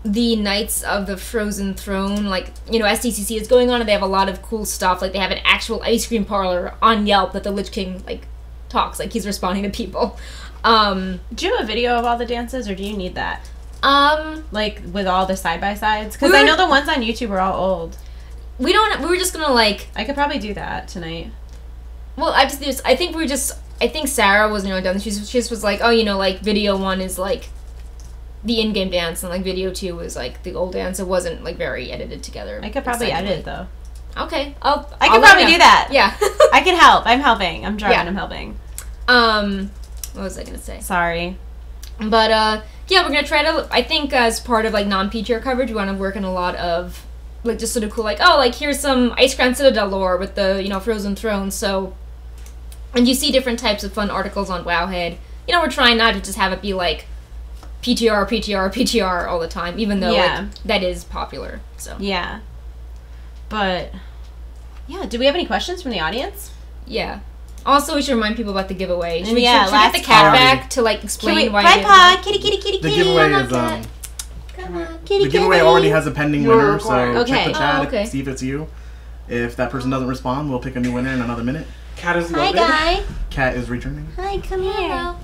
the Knights of the Frozen Throne, like, you know, SDCC is going on and they have a lot of cool stuff. Like, they have an actual ice cream parlor on Yelp that the Lich King, like, talks. Like, he's responding to people. Do you have a video of all the dances, or do you need that? Like, with all the side-by-sides? Because I know the ones on YouTube are all old. We were just gonna, like... I could probably do that tonight. Well, I think Sarah was, done. She just was like, oh, like, video 1 is, like, the in-game dance, and, like, video 2 was, like, the old dance. It wasn't, like, very edited together. I could probably edit it, though. Okay. I could probably do that. Yeah. I can help. I'm helping. I'm driving. I'm helping. What was I gonna say? Sorry. But, yeah, we're gonna try to, I think, as part of, like, non-PTR coverage, we want to work in a lot of, like, just sort of cool, like, oh, like, here's some Ice Crown Citadel lore with the, Frozen Throne, so... And you see different types of fun articles on Wowhead. We're trying not to just have it be, like, PTR, PTR, PTR all the time, even though, like, that is popular, so... Yeah. But... Yeah, do we have any questions from the audience? Yeah. Also, we should remind people about the giveaway. Should we get the cat back to, like, explain why... Bye, Pod! Kitty, kitty, kitty, kitty! The giveaway is, Come on, kitty, the giveaway already has a pending winner, so Okay. check the chat, okay. see if it's you. If that person doesn't respond, we'll pick a new winner in another minute. Cat is Hi, loaded. guy! Cat is returning. Hi, come here. Hello.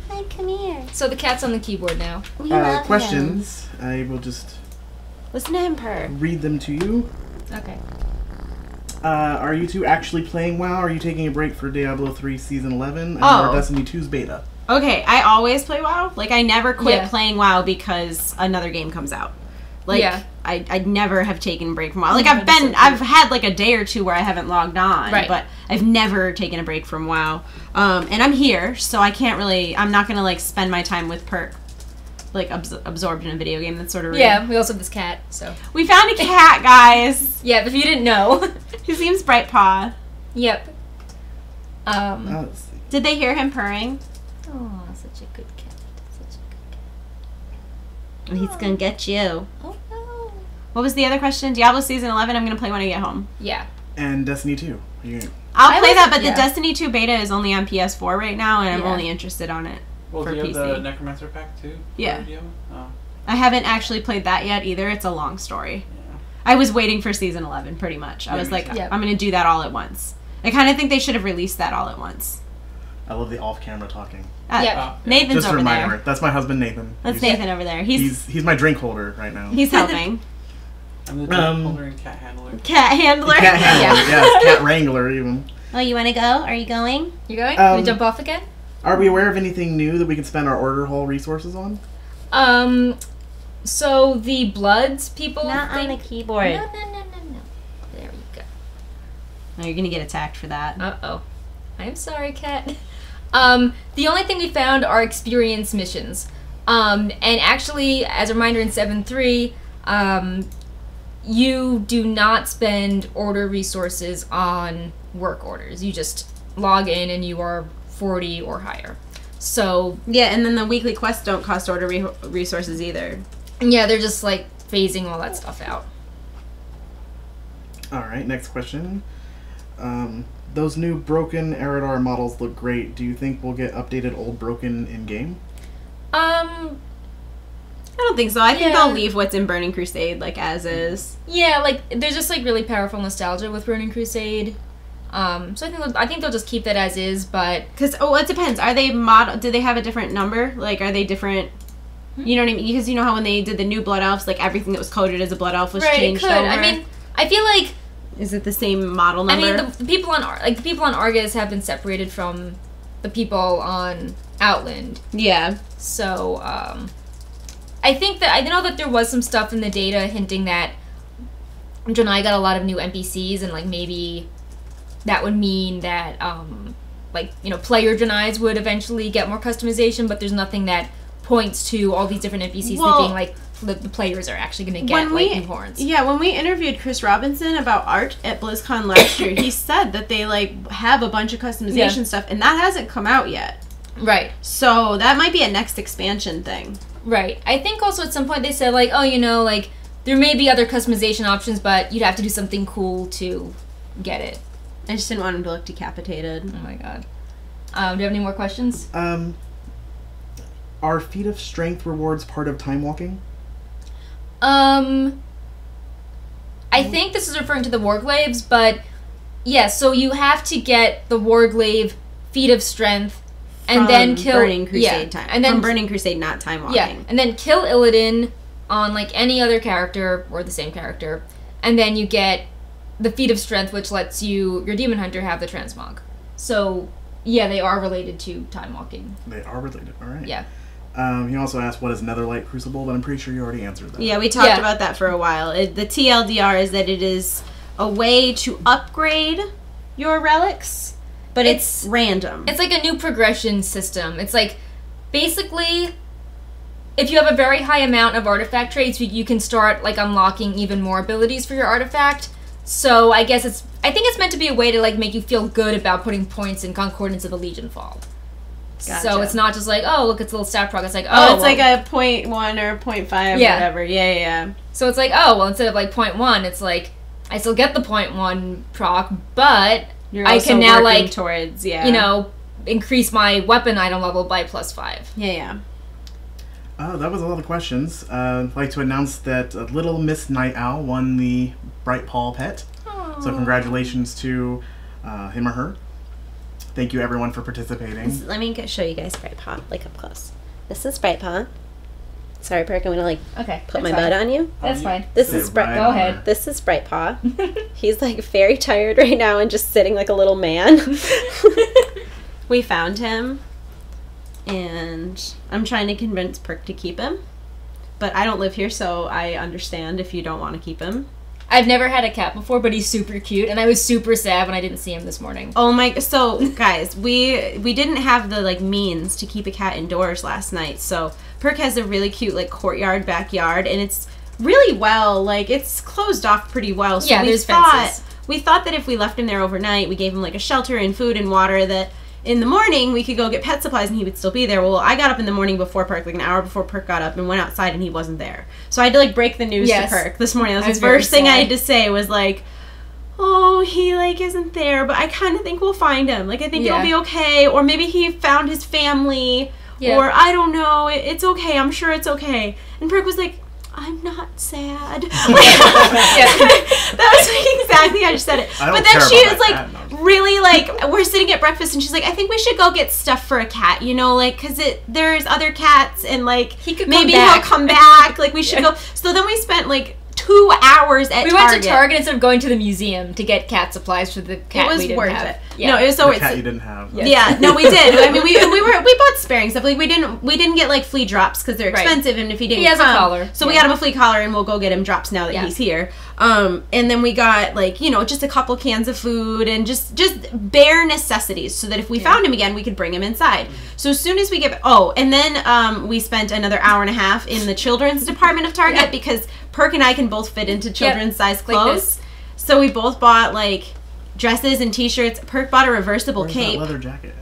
Hi, come here. So the cat's on the keyboard now. We love Questions. I will just him. Listen to him purr. read them to you. Okay. Are you two actually playing WoW? Are you taking a break for Diablo 3 Season 11 and Oh. Destiny 2's beta? Okay, I always play WoW. Like, I never quit Yeah. playing WoW because another game comes out. Like, Yeah. I'd never have taken a break from WoW. Like, I've had, like, a day or two where I haven't logged on. Right. But I've never taken a break from WoW. And I'm here, so I can't really, I'm not gonna, like, spend my time with PERC, like, absorbed in a video game. That's sort of rude. Yeah, we also have this cat, so... We found a cat, guys! Yeah, if you didn't know. He seems bright paw. Yep. Let's see. Did they hear him purring? Oh, such a good cat. Such a good cat. And he's gonna get you. Oh, no. What was the other question? Diablo Season 11, I'm gonna play when I get home. Yeah. And Destiny 2. I'll play that, but yeah. the Destiny 2 beta is only on PS4 right now, and I'm Yeah. only interested on it Well, for do you have PC. the Necromancer pack too? Yeah. Oh, I haven't actually played that yet either. It's a long story. yeah. I was waiting for Season 11, pretty much. I Yeah, was me like, too. Yeah. I'm going to do that all at once. I kind of think they should have released that all at once. I love the off-camera talking. Yeah. Yeah. Nathan's Just a over reminder. there. That's my husband, Nathan. That's He's- Nathan over there. He's He's my drink holder right now. helping. I'm the drink holder and cat handler. Cat handler. Cat handler, yes. Cat wrangler, even. Oh, you want to go? Are you going? You going? Um, You jump off again? Are we aware of anything new that we can spend our order hall resources on? So the Bloods people Not on the think... keyboard. No. There you go. Oh, you're going to get attacked for that. Uh-oh. I'm sorry, cat. The only thing we found are experience missions. And actually, as a reminder in 7.3, you do not spend order resources on work orders. You just log in and you are 40 or higher. So, Yeah, and then the weekly quests don't cost order resources either. yeah, they're just like phasing all that stuff out. Alright, next question. Those new broken Eridar models look great. Do you think we'll get updated old broken in-game? I don't think so. I think Yeah. they'll leave what's in Burning Crusade, like, as is. Yeah, like there's just like really powerful nostalgia with Burning Crusade. So I think they'll just keep that as is, but Because, it depends. Are they do they have a different number? Like, are they different? You know what I mean? Because you know how when they did the new Blood Elves, like, everything that was coded as a Blood Elf was right, it changed could. over? I mean, I feel like Is it the same model number? I mean the people on Argus have been separated from the people on Outland. yeah. So I think that I know that there was some stuff in the data hinting that Janai got a lot of new NPCs, and like maybe that would mean that player Janais would eventually get more customization, but there's nothing that points to all these different NPCs Well, thinking like the players are actually going to get new horns. Yeah, when we interviewed Chris Robinson about art at BlizzCon last year, he said that they, like, have a bunch of customization Yeah. stuff, and that hasn't come out yet. Right. So that might be a next expansion thing. Right. I think also at some point they said, like, like, there may be other customization options, but you'd have to do something cool to get it. I just didn't want him to look decapitated. Oh my god. Do you have any more questions? Are Feat of Strength rewards part of time walking? I think this is referring to the Warglaves, but yeah, so you have to get the Warglaive Feat of Strength and then kill Burning Crusade time. and then from Burning Crusade, not time walking. Yeah, and then kill Illidan on like any other character or the same character, and then you get the Feat of Strength, which lets your Demon Hunter have the Transmog. So yeah, they are related to time walking. They are related. All right. Yeah. He also asked, what is Netherlight Crucible? But I'm pretty sure you already answered that. Yeah, we talked about that for a while. The TLDR is that it is a way to upgrade your relics, but it's random. It's like a new progression system. It's like, basically, if you have a very high amount of artifact traits, you can start like unlocking even more abilities for your artifact. So I think it's meant to be a way to like make you feel good about putting points in Concordance of the Legion Fall. Gotcha. So it's not just like, oh, look, it's a little stat progress. Like, it's like a 0.1 or 0.5 or whatever. Yeah. So it's like, oh, well, instead of like 0.1, it's like, I still get the 0.1 proc, but I can now like, towards, increase my weapon item level by +5. Yeah. That was a lot of questions. I'd like to announce that Little Miss Night Owl won the Bright Paw pet. Aww. So congratulations to him or her. Thank you everyone for participating. Let me show you guys Bright Paw, like up close. This is Bright Paw. Sorry, Perk, I'm gonna put my butt on you. That's fine. This is Go ahead. This is Bright Paw. He's like very tired right now and just sitting like a little man. We found him, and I'm trying to convince Perk to keep him, but I don't live here, so I understand if you don't want to keep him. I've never had a cat before, but he's super cute, and I was super sad when I didn't see him this morning. Oh my! So guys, we didn't have the like means to keep a cat indoors last night, so Perk has a really cute like courtyard backyard, and it's really it's closed off pretty well. So there's fences. We thought that if we left him there overnight, we gave him like a shelter and food and water, that in the morning we could go get pet supplies and he would still be there. Well, I got up in the morning before Perk, like an hour before Perk got up, and went outside and he wasn't there. So I had to like break the news to Perk this morning. That was the first thing I had to say was like, oh, he like isn't there, but I kind of think we'll find him. Like I think he'll be okay, or maybe he found his family, or I don't know. It's okay. I'm sure it's okay. And Perk was like, I'm not sad. That was exactly how she said it. But then she was like, really like, we're sitting at breakfast and she's like, I think we should go get stuff for a cat, like, because there's other cats and like, maybe he'll come back. Like we should go. So then we spent like 2 hours at Target. We went to Target instead of going to the museum to get cat supplies for the cat we didn't have. It was worth it. Yeah. No, it was so the cat you didn't have. Yeah, no, we did. I mean, we bought sparing stuff. Like we didn't get like flea drops because they're expensive, and if he didn't, he has a collar. So we got him a flea collar, and we'll go get him drops now that he's here. And then we got like just a couple cans of food and just bare necessities, so that if we found him again, we could bring him inside. So as soon as we get and then we spent another hour and a half in the children's department of Target because Perk and I can both fit into children's size clothes. Like so we both bought like dresses and t-shirts. Perk bought a reversible cape. That leather jacket.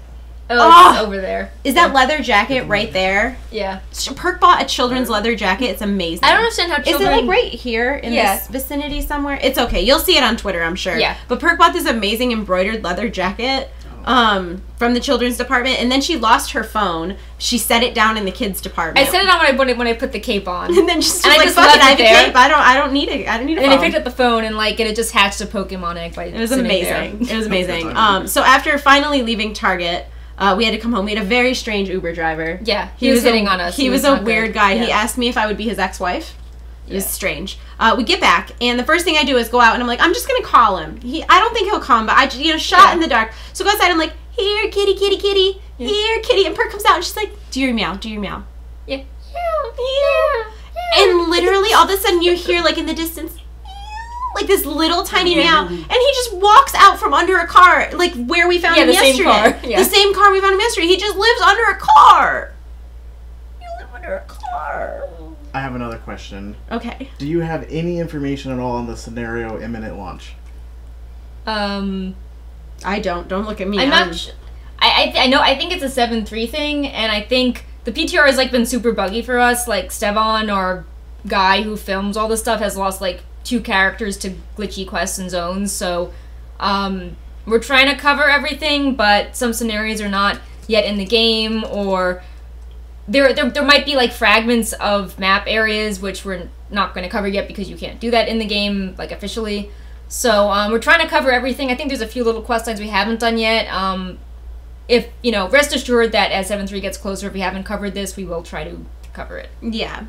Oh, it's over there. Is that leather jacket right there? Yeah. Perk bought a children's leather jacket. It's amazing. I don't understand how children... Is it like right here in this vicinity somewhere? It's okay. You'll see it on Twitter, I'm sure. Yeah. But Perk bought this amazing embroidered leather jacket from the children's department, and then she lost her phone. She set it down in the kids department. I set it on when I put the cape on. And then just like, fuck it, I have a cape. I don't need it. I don't need a phone. And then I picked up the phone and like it just hatched a Pokemon egg by It was amazing. It was amazing. So after finally leaving Target, we had to come home. We had a very strange Uber driver. Yeah, he was hitting on us. He was a weird guy. Yeah. He asked me if I would be his ex-wife. It was strange. We get back, and the first thing I do is go out, and I'm like, I'm just gonna call him. I don't think he'll come, but I just, shot in the dark. So go outside. I'm like, here, kitty, kitty, kitty. Yeah. Here, kitty. And Perk comes out, and she's like, do your meow, do your meow. Yeah. Yeah. And literally, all of a sudden, you hear like in the distance, like this little tiny meow, and he just walks out from under a car, like where we found him yesterday. Same car. Yeah. The same car we found him yesterday. He just lives under a car. You live under a car. I have another question. Okay. Do you have any information at all on the scenario imminent launch? I don't. Don't look at me. I'm not. I know. I think it's a 7-3 thing, and I think the PTR has like been super buggy for us. Like Stevan, our guy who films all this stuff, has lost like 2 characters to glitchy quests and zones. So we're trying to cover everything, but some scenarios are not yet in the game, or there might be like fragments of map areas which we're not going to cover yet because you can't do that in the game like officially. So we're trying to cover everything. I think there's a few little quest lines we haven't done yet. if, rest assured that as 7-3 gets closer, if we haven't covered this, we will try to cover it. Yeah.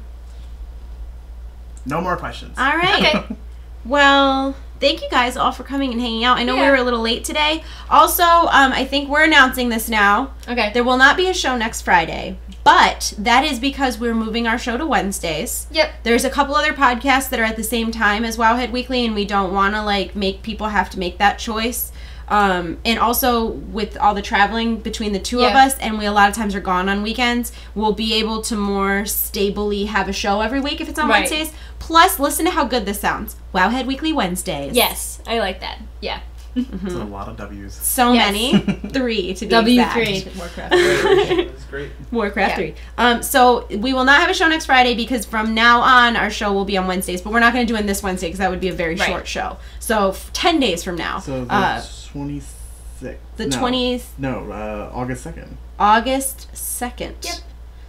No more questions. All right. Okay. Well, thank you guys all for coming and hanging out. I know we Yeah. were a little late today. Also, I think we're announcing this now. Okay. There will not be a show next Friday, but that is because we're moving our show to Wednesdays. Yep. There's a couple other podcasts that are at the same time as Wowhead Weekly, and we don't want to make people have to make that choice. And also with all the traveling between the two of Yeah. us, and we a lot of times are gone on weekends, we'll be able to more stably have a show every week if it's on Right. Wednesdays. Plus, listen to how good this sounds. Wowhead Weekly Wednesdays. Yes, I like that. Yeah. That's a lot of W's. So Yes. many. 3 to be W3. exact. Warcraft. That's great. Warcraft Yeah. 3. So we will not have a show next Friday because from now on our show will be on Wednesdays, but we're not going to do it this Wednesday because that would be a very Right. short show. So 10 days from now. So the 26th. The no. 20th. No, August 2nd. August 2nd. Yep.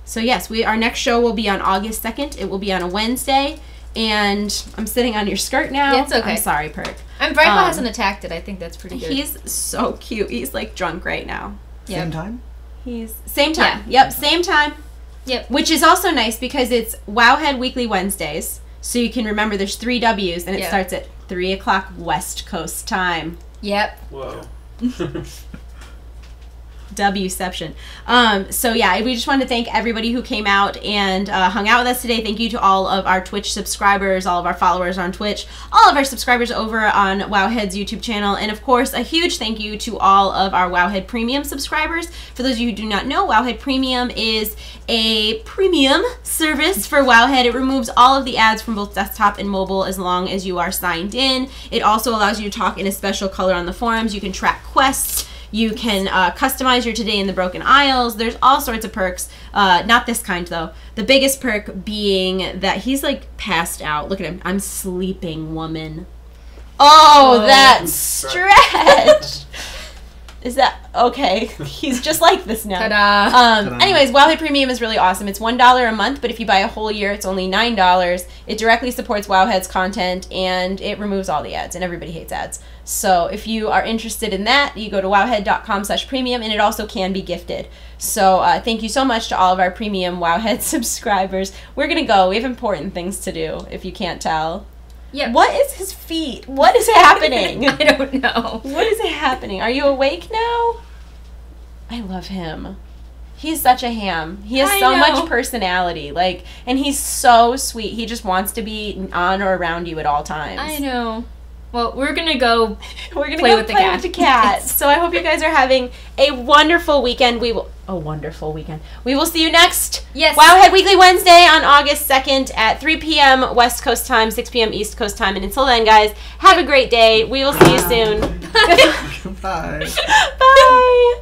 So yes, our next show will be on August 2nd. It will be on a Wednesday. And I'm sitting on your skirt now. Yeah, it's okay. I'm sorry, Perk. And Brightball hasn't attacked it. I think that's pretty good. He's so cute. He's drunk right now. Yep. Same time? He's same time. Yep, same time. Yep. Which is also nice because it's Wowhead Weekly Wednesdays. So you can remember there's 3 W's and it Yeah. starts at 3 o'clock West Coast time. Yep. Whoa. Wception. So yeah, we just wanted to thank everybody who came out and hung out with us today. Thank you to all of our Twitch subscribers, all of our followers on Twitch, all of our subscribers over on Wowhead's YouTube channel, and of course a huge thank you to all of our Wowhead Premium subscribers. For those of you who do not know, Wowhead Premium is a premium service for Wowhead. It removes all of the ads from both desktop and mobile as long as you are signed in. It also allows you to talk in a special color on the forums. You can track quests. You can customize your Today in the Broken Isles. There's all sorts of perks. Not this kind, though. The biggest perk being that he's, passed out. Look at him. I'm sleeping, woman. Oh, that stretch. Is that... Okay. He's just like this now. Ta-da. Anyways, Wowhead Premium is really awesome. It's $1 a month, but if you buy a whole year, it's only $9. It directly supports Wowhead's content, and it removes all the ads, and everybody hates ads. So if you are interested in that, you go to wowhead.com/premium, and it also can be gifted. So thank you so much to all of our premium Wowhead subscribers. We're going to go. We have important things to do, if you can't tell. Yep. What is his feet? What is happening? I don't know. What is happening? Are you awake now? I love him. He's such a ham. He has so much personality. And he's so sweet. He just wants to be on or around you at all times. I know. Well, we're gonna go. We're gonna play go with the play cat. with the cat. So I hope you guys are having a wonderful weekend. A wonderful weekend. We will see you next Wowhead Weekly Wednesday on August 2nd at 3 p.m. West Coast time, 6 p.m. East Coast time. And until then, guys, have a great day. We will see you soon. Goodbye. Bye.